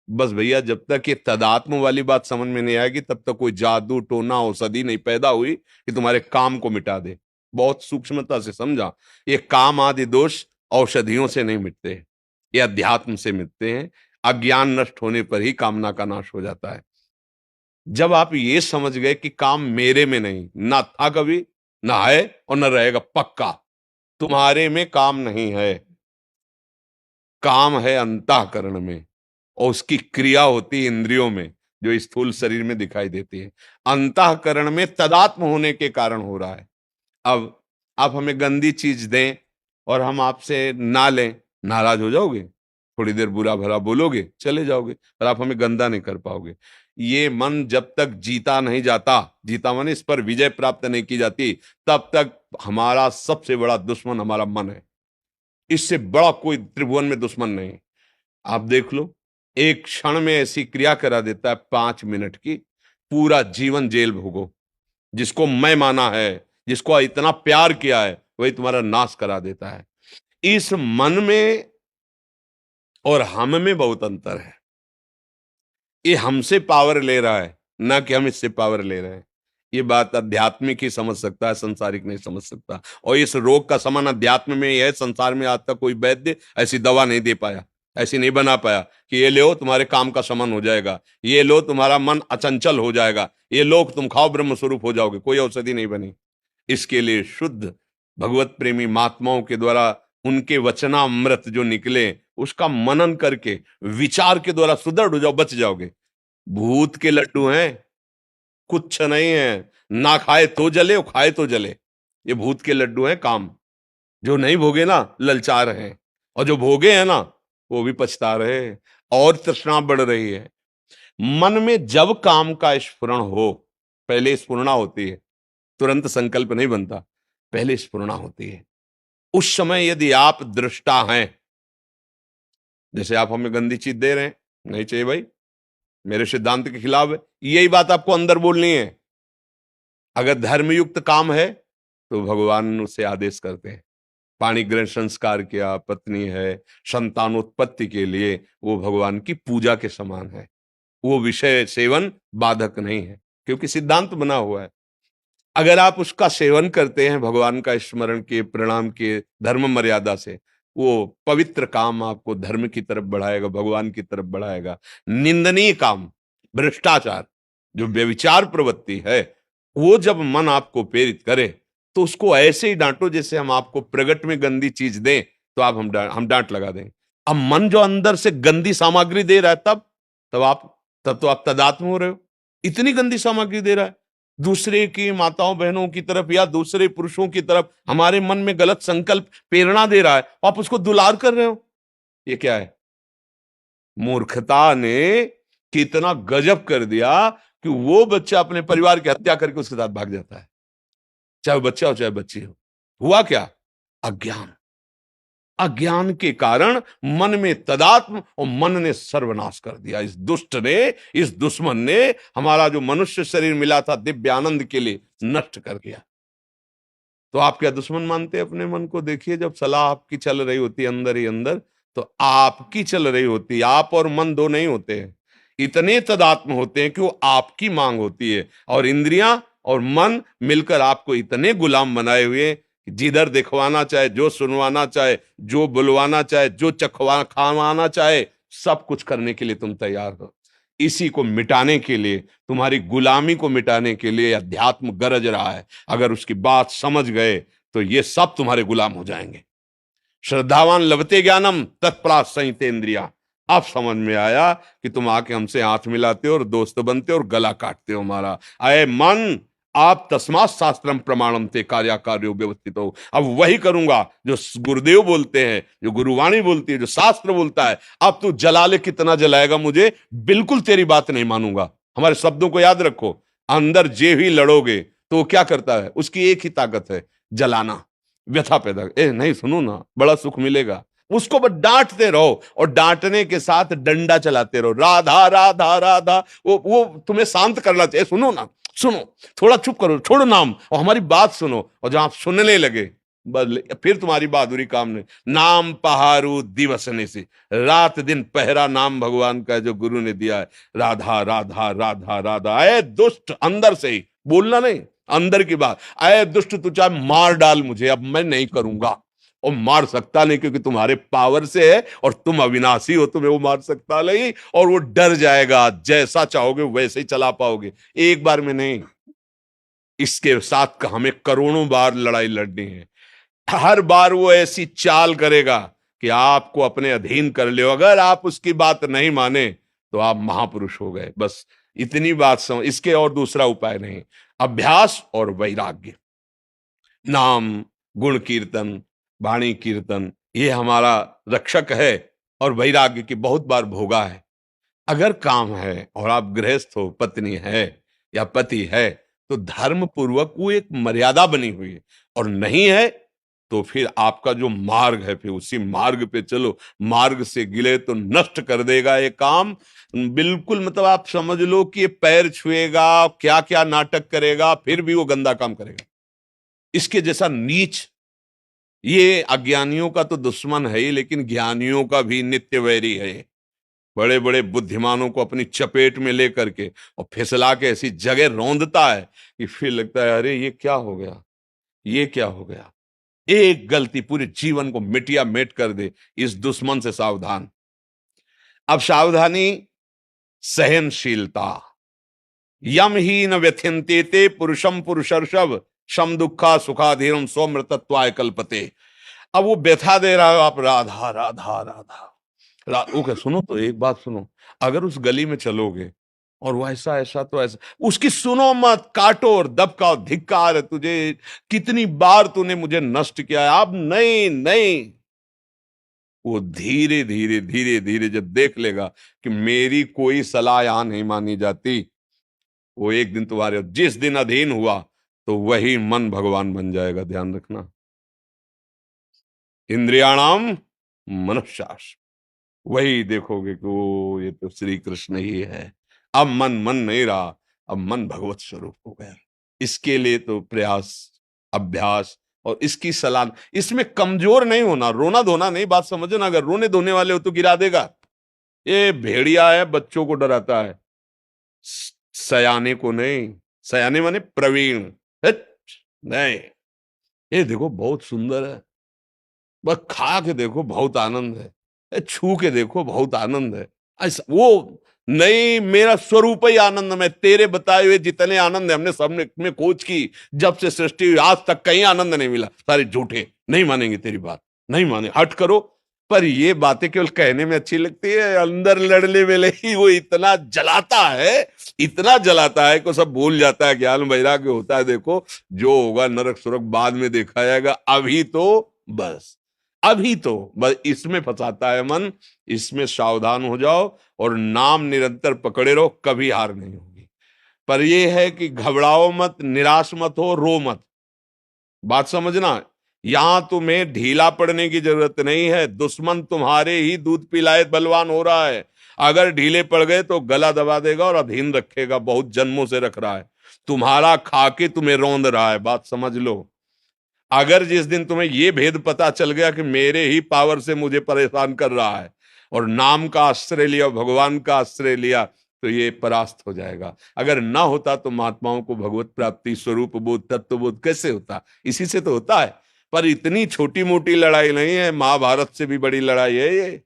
बस भैया, जब तक ये तदात्म वाली बात समझ में नहीं आएगी तब तक कोई जादू टोना औषधि नहीं पैदा हुई कि तुम्हारे काम को मिटा दे। बहुत सूक्ष्मता से समझा, ये काम आदि दोष औषधियों से नहीं मिटते, ये अध्यात्म से मिटते हैं। अज्ञान नष्ट होने पर ही कामना का नाश हो जाता है। जब आप ये समझ गए कि काम मेरे में नहीं, ना था कभी, ना है और न रहेगा पक्का, तुम्हारे में काम नहीं है, काम है अंतःकरण में, और उसकी क्रिया होती है इंद्रियों में, जो स्थूल शरीर में दिखाई देती है। अंतःकरण में तदात्म होने के कारण हो रहा है। अब आप हमें गंदी चीज दें और हम आपसे ना लें, नाराज हो जाओगे, थोड़ी देर बुरा भला बोलोगे, चले जाओगे, पर आप हमें गंदा नहीं कर पाओगे। ये मन जब तक जीता नहीं जाता, जीता माने इस पर विजय प्राप्त नहीं की जाती, तब तक हमारा सबसे बड़ा दुश्मन हमारा मन है। इससे बड़ा कोई त्रिभुवन में दुश्मन नहीं। आप देख लो, एक क्षण में ऐसी क्रिया करा देता है 5 मिनट की, पूरा जीवन जेल भोगो। जिसको मैं माना है, जिसको इतना प्यार किया है वही तुम्हारा नाश करा देता है। इस मन में और हम में बहुत अंतर है। ये हमसे पावर ले रहा है, ना कि हम इससे पावर ले रहे हैं। ये बात आध्यात्मिक ही समझ सकता है, संसारिक नहीं समझ सकता। और इस रोग का समाधान अध्यात्म में ही है। संसार में आज तक कोई वैद्य ऐसी दवा नहीं दे पाया, ऐसी नहीं बना पाया कि ये लो तुम्हारे काम का समाधान हो जाएगा, ये लो तुम्हारा मन अचंचल हो जाएगा, ये लो तुम खाओ ब्रह्म स्वरूप हो जाओगे। कोई औषधि नहीं बनी। इसके लिए शुद्ध भगवत प्रेमी महात्माओं के द्वारा उनके वचनामृत जो निकले उसका मनन करके विचार के द्वारा सुदृढ़ हो जाओ, बच जाओगे। भूत के लड्डू हैं, कुछ नहीं है। ना खाए तो जले और खाए तो जले। ये भूत के लड्डू हैं। काम जो नहीं भोगे ना ललचा रहे हैं, और जो भोगे हैं ना वो भी पछता रहे हैं, और तृष्णा बढ़ रही है। मन में जब काम का स्फुरण हो, पहले स्फुरणा होती है, तुरंत संकल्प नहीं बनता, पहले स्फुरणा होती है। उस समय यदि आप दृष्टा हैं, जैसे आप हमें गंदी चीज दे रहे हैं, नहीं चाहिए भाई, मेरे सिद्धांत के खिलाफ है, यही बात आपको अंदर बोलनी है। अगर धर्मयुक्त काम है तो भगवान उससे आदेश करते हैं। पाणी ग्रहण संस्कार किया, पत्नी है, संतानोत्पत्ति के लिए वो भगवान की पूजा के समान है। वो विषय सेवन बाधक नहीं है, क्योंकि सिद्धांत बना हुआ है। अगर आप उसका सेवन करते हैं, भगवान का स्मरण किए, प्रणाम किए, धर्म मर्यादा से, वो पवित्र काम आपको धर्म की तरफ बढ़ाएगा, भगवान की तरफ बढ़ाएगा। निंदनीय काम, भ्रष्टाचार, जो व्यभिचार प्रवृत्ति है, वो जब मन आपको प्रेरित करे तो उसको ऐसे ही डांटो जैसे हम आपको प्रगट में गंदी चीज दें तो आप हम डांट लगा दें। अब मन जो अंदर से गंदी सामग्री दे रहा है, तब तो आप तदात्म हो रहे हो। इतनी गंदी सामग्री दे रहा है, दूसरे की माताओं बहनों की तरफ या दूसरे पुरुषों की तरफ हमारे मन में गलत संकल्प प्रेरणा दे रहा है, आप उसको दुलार कर रहे हो। ये क्या है? मूर्खता ने कितना गजब कर दिया कि वो बच्चा अपने परिवार की हत्या करके उसके साथ भाग जाता है, चाहे वो बच्चा हो चाहे बच्ची हो। हुआ क्या? अज्ञान। अज्ञान के कारण मन में तदात्म, और मन ने सर्वनाश कर दिया। इस दुष्ट ने, इस दुश्मन ने हमारा जो मनुष्य शरीर मिला था दिव्य आनंद के लिए, नष्ट कर दिया। तो आप क्या दुश्मन मानते हैं अपने मन को? देखिए, जब सलाह आपकी चल रही होती है अंदर ही अंदर, तो आपकी चल रही होती है। आप और मन दो नहीं होते हैं, इतने तदात्म होते हैं कि वो आपकी मांग होती है, और इंद्रियां और मन मिलकर आपको इतने गुलाम बनाए हुए हैं कि जिधर दिखवाना चाहे, जो सुनवाना चाहे, जो बुलवाना चाहे, जो चखवा खावाना चाहे, सब कुछ करने के लिए तुम तैयार हो। इसी को मिटाने के लिए, तुम्हारी गुलामी को मिटाने के लिए अध्यात्म गरज रहा है। अगर उसकी बात समझ गए तो ये सब तुम्हारे गुलाम हो जाएंगे। श्रद्धावान लभते ज्ञानम तत्परात संहिते इंद्रिया। अब समझ में आया कि तुम आके हमसे हाथ मिलाते हो और दोस्त बनते हो और गला काटते हो हमारा। अय मन, आप तस्मात् शास्त्रम प्रमाणम ते कार्याकार्यो व्यवस्थित हो। अब वही करूंगा जो गुरुदेव बोलते हैं, जो गुरुवाणी बोलती है, जो शास्त्र बोलता है। अब तू जला ले, कितना जलाएगा मुझे, बिल्कुल तेरी बात नहीं मानूंगा। हमारे शब्दों को याद रखो। अंदर जे भी लड़ोगे तो वो क्या करता है? उसकी एक ही ताकत है, जलाना, व्यथा पैदा। नहीं सुनो ना, बड़ा सुख मिलेगा। उसको बस डांटते रहो, और डांटने के साथ डंडा चलाते रहो, राधा राधा राधा। वो तुम्हें शांत करना चाहिए। सुनो ना, सुनो, थोड़ा चुप करो, छोड़ो नाम, और हमारी बात सुनो। और जब आप सुनने लगे, बदले फिर तुम्हारी बहादुरी काम नहीं। नाम पहारू दिवसने से, रात दिन पहरा नाम भगवान का जो गुरु ने दिया है। राधा राधा राधा राधा। अय दुष्ट, अंदर से ही बोलना नहीं, अंदर की बात। अय दुष्ट, तू चाहे मार डाल मुझे, अब मैं नहीं करूंगा। और मार सकता नहीं, क्योंकि तुम्हारे पावर से है, और तुम अविनाशी हो, तुम्हें वो मार सकता नहीं। और वो डर जाएगा, जैसा चाहोगे वैसे ही चला पाओगे, एक बार में नहीं। इसके साथ हमें करोड़ों बार लड़ाई लड़नी है। हर बार वो ऐसी चाल करेगा कि आपको अपने अधीन कर ले। अगर आप उसकी बात नहीं माने तो आप महापुरुष हो गए। बस इतनी बात समझ, इसके और दूसरा उपाय नहीं। अभ्यास और वैराग्य, नाम, गुण कीर्तन, वाणी कीर्तन, ये हमारा रक्षक है। और वैराग्य की बहुत बार भोगा है। अगर काम है और आप गृहस्थ हो, पत्नी है या पति है, तो धर्म पूर्वक वो एक मर्यादा बनी हुई है। और नहीं है तो फिर आपका जो मार्ग है, फिर उसी मार्ग पे चलो। मार्ग से गिले तो नष्ट कर देगा ये काम, बिल्कुल। मतलब आप समझ लो कि ये पैर छुएगा, क्या क्या नाटक करेगा, फिर भी वो गंदा काम करेगा। इसके जैसा नीच, ये अज्ञानियों का तो दुश्मन है ही, लेकिन ज्ञानियों का भी नित्य वैरी है। बड़े बड़े बुद्धिमानों को अपनी चपेट में लेकर के और फिसला के ऐसी जगह रौंदता है कि फिर लगता है अरे ये क्या हो गया, ये क्या हो गया। एक गलती पूरे जीवन को मिटिया मेट कर दे। इस दुश्मन से सावधान। अब सावधानी, सहनशीलता। यम ही न व्यथिन्ते ते पुरुषम पुरुषर्षभ शम दुखा सुखाधीरम स्वमृतत्वाय कल्पते। अब वो व्यथा दे रहा है, आप राधा राधा राधा ओके सुनो, तो एक बात सुनो, अगर उस गली में चलोगे और वो ऐसा ऐसा तो ऐसा, उसकी सुनो मत, काटो और दबकाओ, धिक्कार है तुझे, कितनी बार तूने मुझे नष्ट किया है, अब नहीं नहीं। वो धीरे धीरे धीरे धीरे जब देख लेगा कि मेरी कोई सलाह यहां नहीं मानी जाती, वो एक दिन तुम्हारे जिस दिन अधीन हुआ तो वही मन भगवान बन जाएगा। ध्यान रखना, इंद्रियाणाम मनश्शास, वही देखोगे कि वो ये तो श्री कृष्ण ही है। अब मन मन नहीं रहा, अब मन भगवत स्वरूप हो गया। इसके लिए तो प्रयास, अभ्यास और इसकी सलाह। इसमें कमजोर नहीं होना, रोना धोना नहीं, बात समझो ना। अगर रोने धोने वाले हो तो गिरा देगा। ये भेड़िया है, बच्चों को डराता है, सयाने को नहीं। सयाने माने प्रवीण। हट, नहीं, ये देखो बहुत सुंदर है, बस खा के देखो बहुत आनंद है, छू के देखो बहुत आनंद है। ऐसा वो नहीं, मेरा स्वरूप ही आनंद में, तेरे बताए हुए जितने आनंद है हमने सबने में खोज की, जब से सृष्टि हुई आज तक कहीं आनंद नहीं मिला। सारे झूठे, नहीं मानेंगे तेरी बात, नहीं माने, हट करो। पर ये बातें केवल कहने में अच्छी लगती है, अंदर लड़ने में ही वो इतना जलाता है, इतना जलाता है कि सब भूल जाता है। ज्ञान वैराग्य होता है, देखो जो होगा नरक सुरक बाद में देखा जाएगा, अभी तो बस, अभी तो बस इसमें फंसाता है मन। इसमें सावधान हो जाओ और नाम निरंतर पकड़े रहो, कभी हार नहीं होगी। पर यह है कि घबराओ मत, निराश मत हो, रो मत। बात समझना, यहां तुम्हें ढीला पड़ने की जरूरत नहीं है। दुश्मन तुम्हारे ही दूध पिलाए बलवान हो रहा है। अगर ढीले पड़ गए तो गला दबा देगा और अधीन रखेगा, बहुत जन्मों से रख रहा है, तुम्हारा खा के तुम्हें रौंद रहा है। बात समझ लो। अगर जिस दिन तुम्हें यह भेद पता चल गया कि मेरे ही पावर से मुझे परेशान कर रहा है, और नाम का आश्रय लिया, भगवान का आश्रय लिया, तो ये परास्त हो जाएगा। अगर ना होता तो महात्माओं को भगवत प्राप्ति, स्वरूप बोध, तत्व बोध कैसे होता? इसी से तो होता है। पर इतनी छोटी मोटी लड़ाई नहीं है, महाभारत से भी बड़ी लड़ाई है ये।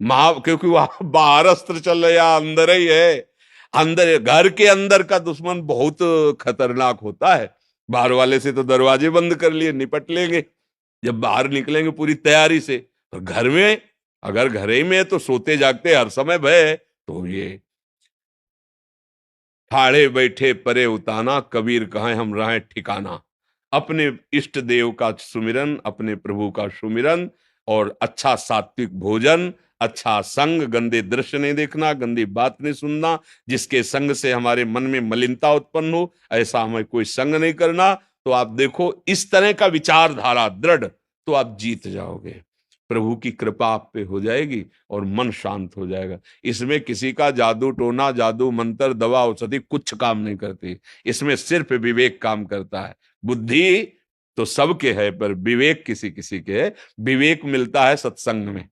क्योंकि वहां बाहर अस्त्र चल रहे या अंदर ही है। अंदर, घर के अंदर का दुश्मन बहुत खतरनाक होता है। बाहर वाले से तो दरवाजे बंद कर लिए, निपट लेंगे। जब बाहर निकलेंगे पूरी तैयारी से, तो घर में, अगर घर ही में है तो सोते जागते हर समय भय है। तो ये ठाड़े बैठे परे उताना, कबीर कहें हम रहें ठिकाना। अपने इष्ट देव का सुमिरन, अपने प्रभु का सुमिरन, और अच्छा सात्विक भोजन, अच्छा संग, गंदे दृश्य नहीं देखना, गंदी बात नहीं सुनना, जिसके संग से हमारे मन में मलिनता उत्पन्न हो, ऐसा हमें कोई संग नहीं करना। तो आप देखो, इस तरह का विचारधारा दृढ़, तो आप जीत जाओगे। प्रभु की कृपा आप पे हो जाएगी और मन शांत हो जाएगा। इसमें किसी का जादू टोना, जादू मंत्र, दवा औषधि कुछ काम नहीं करती। इसमें सिर्फ विवेक काम करता है। बुद्धि तो सबके है, पर विवेक किसी किसी के है। विवेक मिलता है सत्संग में।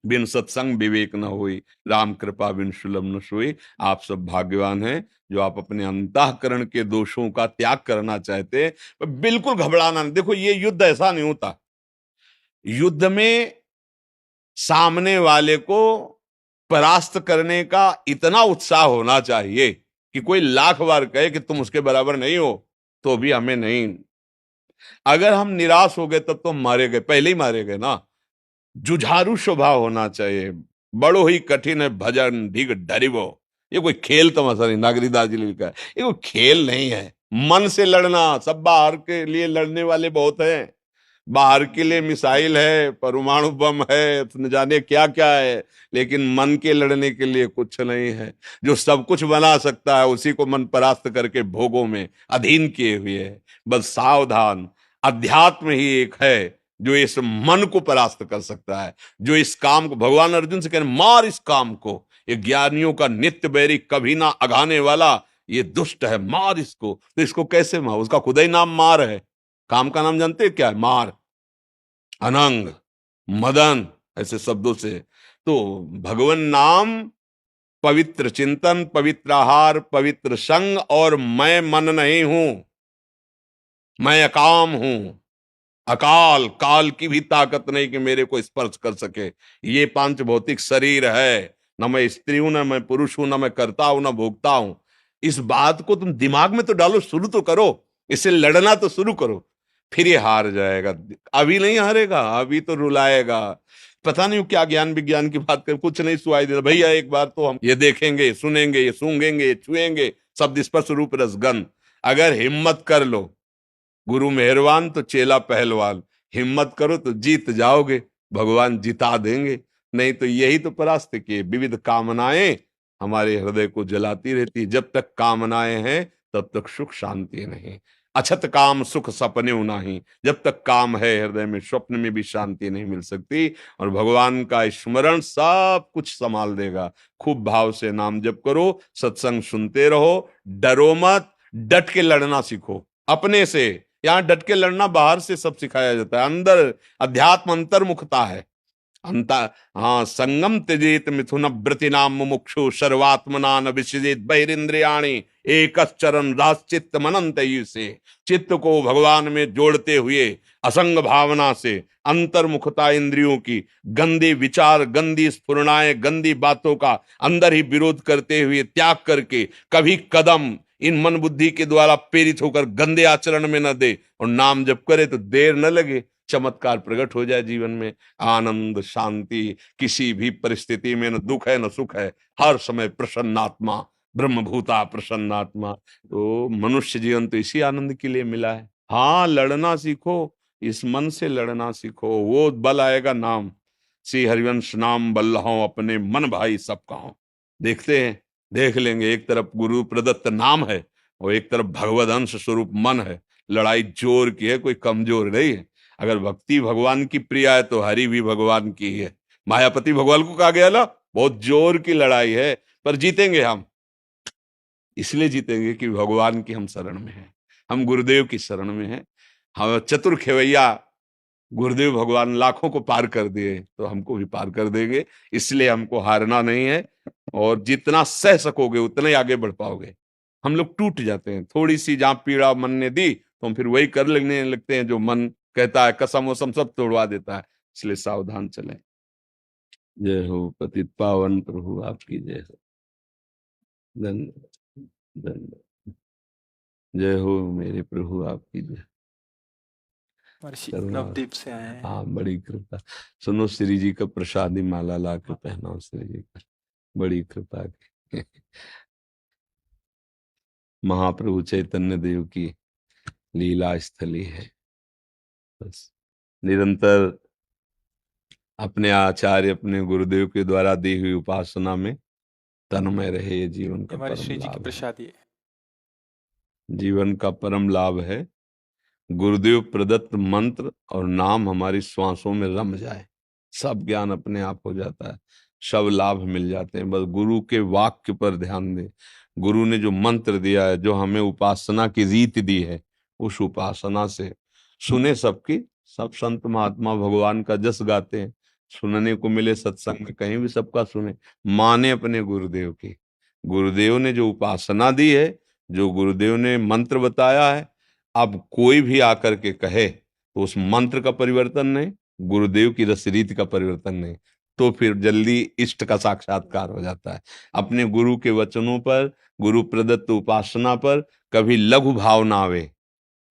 बिन सत्संग विवेक न हुई, राम कृपा बिन सुलभ न सोई। आप सब भाग्यवान हैं जो आप अपने अंतःकरण के दोषों का त्याग करना चाहते हैं। बिल्कुल घबराना नहीं। देखो, ये युद्ध ऐसा नहीं होता। युद्ध में सामने वाले को परास्त करने का इतना उत्साह होना चाहिए कि कोई लाख बार कहे कि तुम उसके बराबर नहीं हो, तो भी हमें नहीं। अगर हम निराश हो गए तब तो मारे गए, पहले ही मारे गए ना। जुझारू स्वभाव होना चाहिए। बड़ो ही कठिन है भजन ढिग डरिवो। ये कोई खेल तमाशा नहीं, नागरीदास जी ने लिखा है, ये कोई खेल नहीं है। मन से लड़ना, सब बाहर के लिए लड़ने वाले बहुत हैं। बाहर के लिए मिसाइल है, परमाणु बम है, न जाने क्या क्या है, लेकिन मन के लड़ने के लिए कुछ नहीं है। जो सब कुछ बना सकता है उसी को मन परास्त करके भोगों में अधीन किए हुए है। बस सावधान, अध्यात्म ही एक है जो इस मन को परास्त कर सकता है, जो इस काम को, भगवान अर्जुन से कह रहे मार इस काम को। ये ज्ञानियों का नित्य बैरी, कभी ना अघाने वाला, ये दुष्ट है, मार इसको। तो इसको कैसे मार? उसका खुदा ही नाम मार है। काम का नाम जानते हैं क्या है? मार, अनंग, मदन, ऐसे शब्दों से। तो भगवान नाम, पवित्र चिंतन, पवित्र आहार, पवित्र संग, और मैं मन नहीं हूं, मैं अकाम हूं। अकाल, काल की भी ताकत नहीं कि मेरे को स्पर्श कर सके। ये पांच भौतिक शरीर है, न मैं स्त्री हूं, न मैं पुरुष हूं, न मैं करता हूं, न भोगता हूं। इस बात को तुम दिमाग में तो डालो, शुरू तो करो, इससे लड़ना तो शुरू करो, फिर ये हार जाएगा। अभी नहीं हारेगा, अभी तो रुलाएगा। पता नहीं क्या ज्ञान विज्ञान की बात कर, कुछ नहीं सुनाई देता भैया। एक बार तो हम ये देखेंगे, सुनेंगे, ये सूंघेंगे, ये छुएंगे, शब्द स्पर्श रूप रसगंध। अगर हिम्मत कर लो, गुरु मेहरबान तो चेला पहलवान, हिम्मत करो तो जीत जाओगे, भगवान जिता देंगे। नहीं तो यही तो परास्त किए, विविध कामनाएं हमारे हृदय को जलाती रहती है। जब तक कामनाएं हैं तब तक सुख शांति नहीं। अछत काम सुख सपने नहीं, जब तक काम है हृदय में, स्वप्न में भी शांति नहीं मिल सकती। और भगवान का स्मरण सब कुछ संभाल देगा। खूब भाव से नाम जप करो, सत्संग सुनते रहो, डरो मत, डट के लड़ना सीखो अपने से। यहाँ डट के लड़ना बाहर से सब सिखाया जाता है, अंदर अध्यात्म अंतर्मुखता है। अंता हाँ, संगम त्यजेत मिथुन व्रति नाम मुमुक्षु सर्वात्मना न विसृजेत बहिरिंद्रियाणि एकश्चरन् राश्चित्त मनंत से। चित्त को भगवान में जोड़ते हुए असंग भावना से, अंतर्मुखता इंद्रियों की, गंदे विचार, गंदी स्फुरणाएं, गंदी बातों का अंदर ही विरोध करते हुए त्याग करके कभी कदम इन मन बुद्धि के द्वारा प्रेरित होकर गंदे आचरण में न दे, और नाम जप करे तो देर न लगे, चमत्कार प्रकट हो जाए जीवन में। आनंद, शांति, किसी भी परिस्थिति में न दुख है न सुख है, हर समय प्रसन्नात्मा, ब्रह्मभूता प्रसन्नात्मा। तो मनुष्य जीवन तो इसी आनंद के लिए मिला है। हाँ, लड़ना सीखो, इस मन से लड़ना सीखो, वो बल आएगा नाम। श्री हरिवंश नाम बल्लहों अपने मन भाई सब कहो। देखते हैं, देख लेंगे, एक तरफ गुरु प्रदत्त नाम है और एक तरफ भगवद अंश स्वरूप मन है। लड़ाई जोर की है, कोई कमजोर नहीं है। अगर भक्ति भगवान की प्रिय है तो हरि भी भगवान की ही है। मायापति भगवान को कहा गया ना, बहुत जोर की लड़ाई है, पर जीतेंगे हम। इसलिए जीतेंगे कि भगवान की हम शरण में हैं, हम गुरुदेव की शरण में हैं। हम चतुर खेवैया गुरुदेव भगवान लाखों को पार कर दिए, तो हमको भी पार कर देंगे। इसलिए हमको हारना नहीं है, और जितना सह सकोगे उतना ही आगे बढ़ पाओगे। हम लोग टूट जाते हैं, थोड़ी सी जहां पीड़ा मन ने दी तो हम फिर वही कर लगने लगते हैं जो मन कहता है, कसम वसम सब तोड़वा देता है। इसलिए सावधान चलें। जय हो पतित पावन प्रभु आपकी जय हो। धन्यवाद, धन्यवाद। जय हो मेरे प्रभु आपकी जय। महर्षि करुणा, नवदीप से आए हैं। हाँ, बड़ी कृपा। सुनो, श्री जी का प्रसादी माला ला के पहनाओ श्री जी का, बड़ी कृपा की। महाप्रभु चैतन्य देव की लीला स्थली है। बस निरंतर अपने आचार्य, अपने गुरुदेव के द्वारा दी हुई उपासना में तन्मय रहे, ये जीवन का हमारे परम श्री जी की लाभ है। प्रसादी है। जीवन का परम लाभ है गुरुदेव प्रदत्त मंत्र और नाम हमारी श्वासों में रम जाए, सब ज्ञान अपने आप हो जाता है, सब लाभ मिल जाते हैं। बस गुरु के वाक्य पर ध्यान दें। गुरु ने जो मंत्र दिया है, जो हमें उपासना की रीत दी है, उस उपासना से सुने सबकी। सब संत महात्मा भगवान का जस गाते हैं, सुनने को मिले सत्संग में, कहीं भी सबका सुने, माने अपने गुरुदेव की। गुरुदेव ने जो उपासना दी है, जो गुरुदेव ने मंत्र बताया है, अब कोई भी आकर के कहे तो उस मंत्र का परिवर्तन नहीं, गुरुदेव की रस रीति का परिवर्तन नहीं, तो फिर जल्दी इष्ट का साक्षात्कार हो जाता है। अपने गुरु के वचनों पर, गुरु प्रदत्त उपासना पर कभी लघु भाव ना आवे,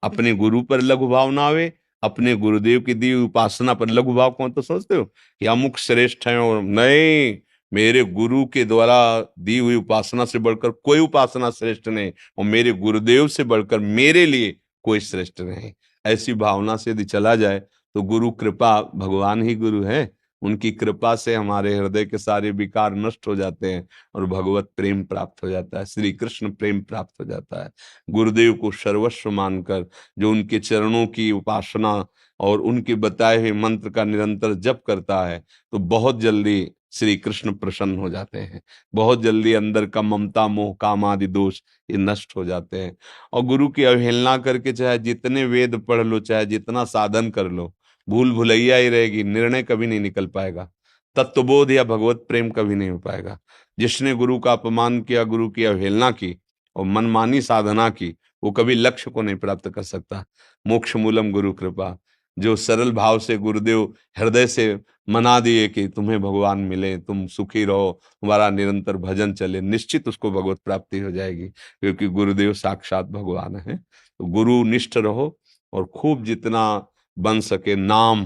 अपने गुरु पर लघु भाव ना आवे, अपने गुरुदेव की दी हुई उपासना पर लघु भाव। कौन तो सोचते हो कि अमुक श्रेष्ठ है, और नहीं, मेरे गुरु के द्वारा दी हुई उपासना से बढ़कर कोई उपासना श्रेष्ठ नहीं, और मेरे गुरुदेव से बढ़कर मेरे लिए कोई श्रेष्ठ नहीं। ऐसी भावना से यदि चला जाए तो गुरु कृपा, भगवान ही गुरु है, उनकी कृपा से हमारे हृदय के सारे विकार नष्ट हो जाते हैं और भगवत प्रेम प्राप्त हो जाता है, श्री कृष्ण प्रेम प्राप्त हो जाता है। गुरुदेव को सर्वस्व मानकर जो उनके चरणों की उपासना और उनके बताए हुए मंत्र का निरंतर जप करता है, तो बहुत जल्दी श्री कृष्ण प्रसन्न हो जाते हैं। बहुत जल्दी अंदर का ममता मोह काम आदि दोष ये नष्ट हो जाते हैं। और गुरु की अवहेलना करके चाहे जितने वेद पढ़ लो, चाहे जितना साधन कर लो, भूल भुलैया ही रहेगी, निर्णय कभी नहीं निकल पाएगा, तत्वबोध या भगवत प्रेम कभी नहीं हो पाएगा। जिसने गुरु का अपमान किया, गुरु की अवहेलना की और मनमानी साधना की, वो कभी लक्ष्य को नहीं प्राप्त कर सकता। मोक्ष मूलम गुरु कृपा, जो सरल भाव से गुरुदेव हृदय से मना दिए कि तुम्हें भगवान मिले, तुम सुखी रहो, तुम्हारा निरंतर भजन चले, निश्चित उसको भगवत प्राप्ति हो जाएगी, क्योंकि गुरुदेव साक्षात भगवान है। तो गुरु निष्ठ रहो और खूब जितना बन सके नाम,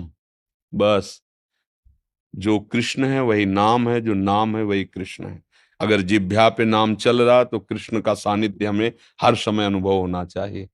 बस जो कृष्ण है वही नाम है, जो नाम है वही कृष्ण है। अगर जिह्वा पे नाम चल रहा तो कृष्ण का सानिध्य हमें हर समय अनुभव होना चाहिए।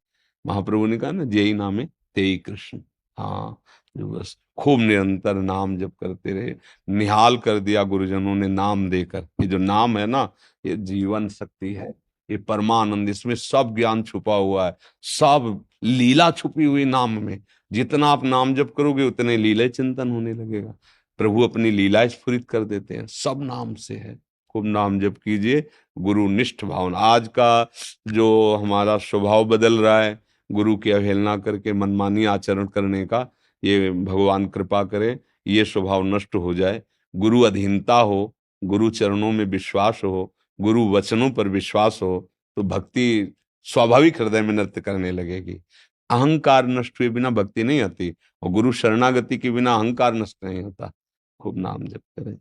महाप्रभु ने कहा ना, जेई नामे तेई कृष्ण। हाँ, जो बस खूब निरंतर नाम जप करते रहे। निहाल कर दिया गुरुजनों ने नाम देकर। ये जो नाम है ना, ये जीवन शक्ति है, ये परमानंद, इसमें सब ज्ञान छुपा हुआ है, सब लीला छुपी हुई नाम में। जितना आप नाम जप करोगे उतने लीला चिंतन होने लगेगा। प्रभु अपनी लीला स्फुरित कर देते हैं, सब नाम से है। खूब नाम जप कीजिए, गुरु निष्ठ भावना। आज का जो हमारा स्वभाव बदल रहा है, गुरु की अवहेलना करके मनमानी आचरण करने का, ये भगवान कृपा करे ये स्वभाव नष्ट हो जाए। गुरु अधीनता हो, गुरु चरणों में विश्वास हो, गुरु वचनों पर विश्वास हो, तो भक्ति स्वाभाविक हृदय में नृत्य करने लगेगी। अहंकार नष्ट हुए बिना भक्ति नहीं आती, और गुरु शरणागति के बिना अहंकार नष्ट नहीं होता। खूब नाम जप करें।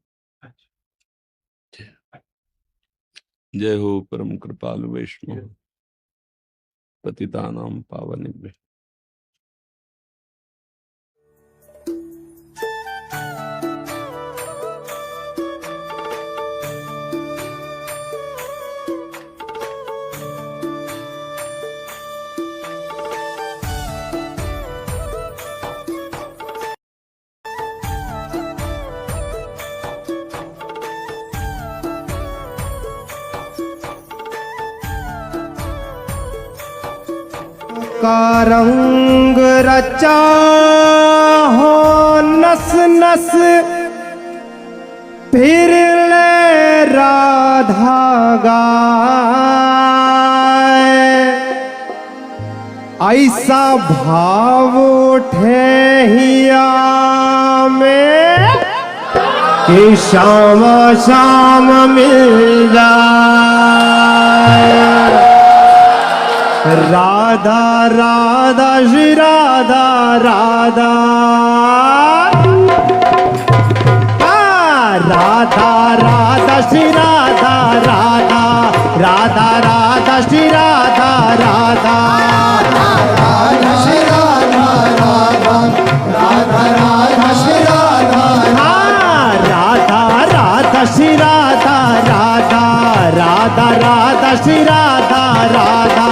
जय हो परम कृपालु वैष्णव पतितानां पावनेभ्यो। का रंग रचा हो नस नस, फिर ले राधा गाए। ऐसा भाव उठे हिया में कि शाम शाम मिल जाए। राधा राधा श्री राधा राधा, राधा राधा श्री राधा राधा, राधा राधा श्री राधा राधा, राधा श्री राधा राधा, राधा राधा श्री राधा, राधा राधा श्री राधा राधा, राधा राधा श्री राधा राधा,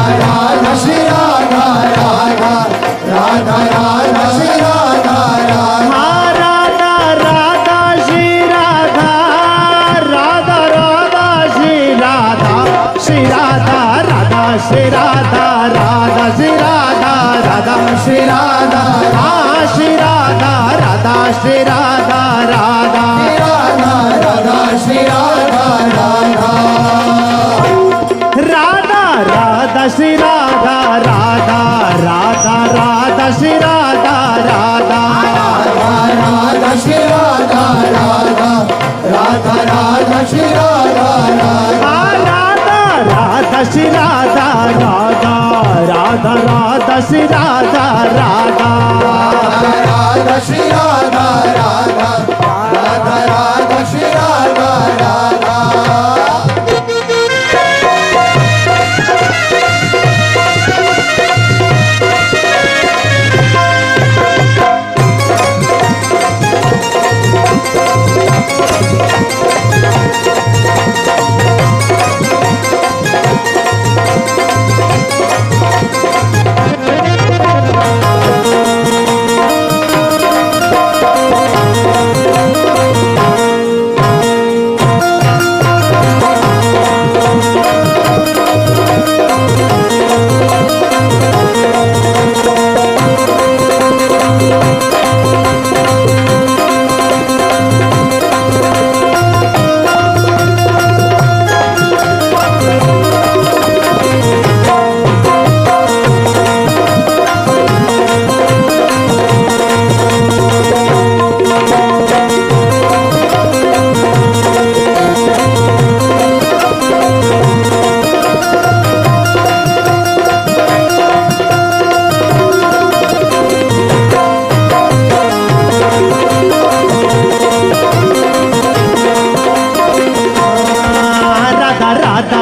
राधा श्री राधा राधा, राधा राधा श्री राधा राधा, राधा राधा श्री राधा, राधा राधा श्री राधा, श्री राधा राधा श्री राधा, राधा श्री राधा राधा श्री राधा, श्री राधा राधा श्री राधा राधा, राधा राधा श्री राधा राधा, राधा राधा श्री राधा राधा, राधा राधा श्री राधा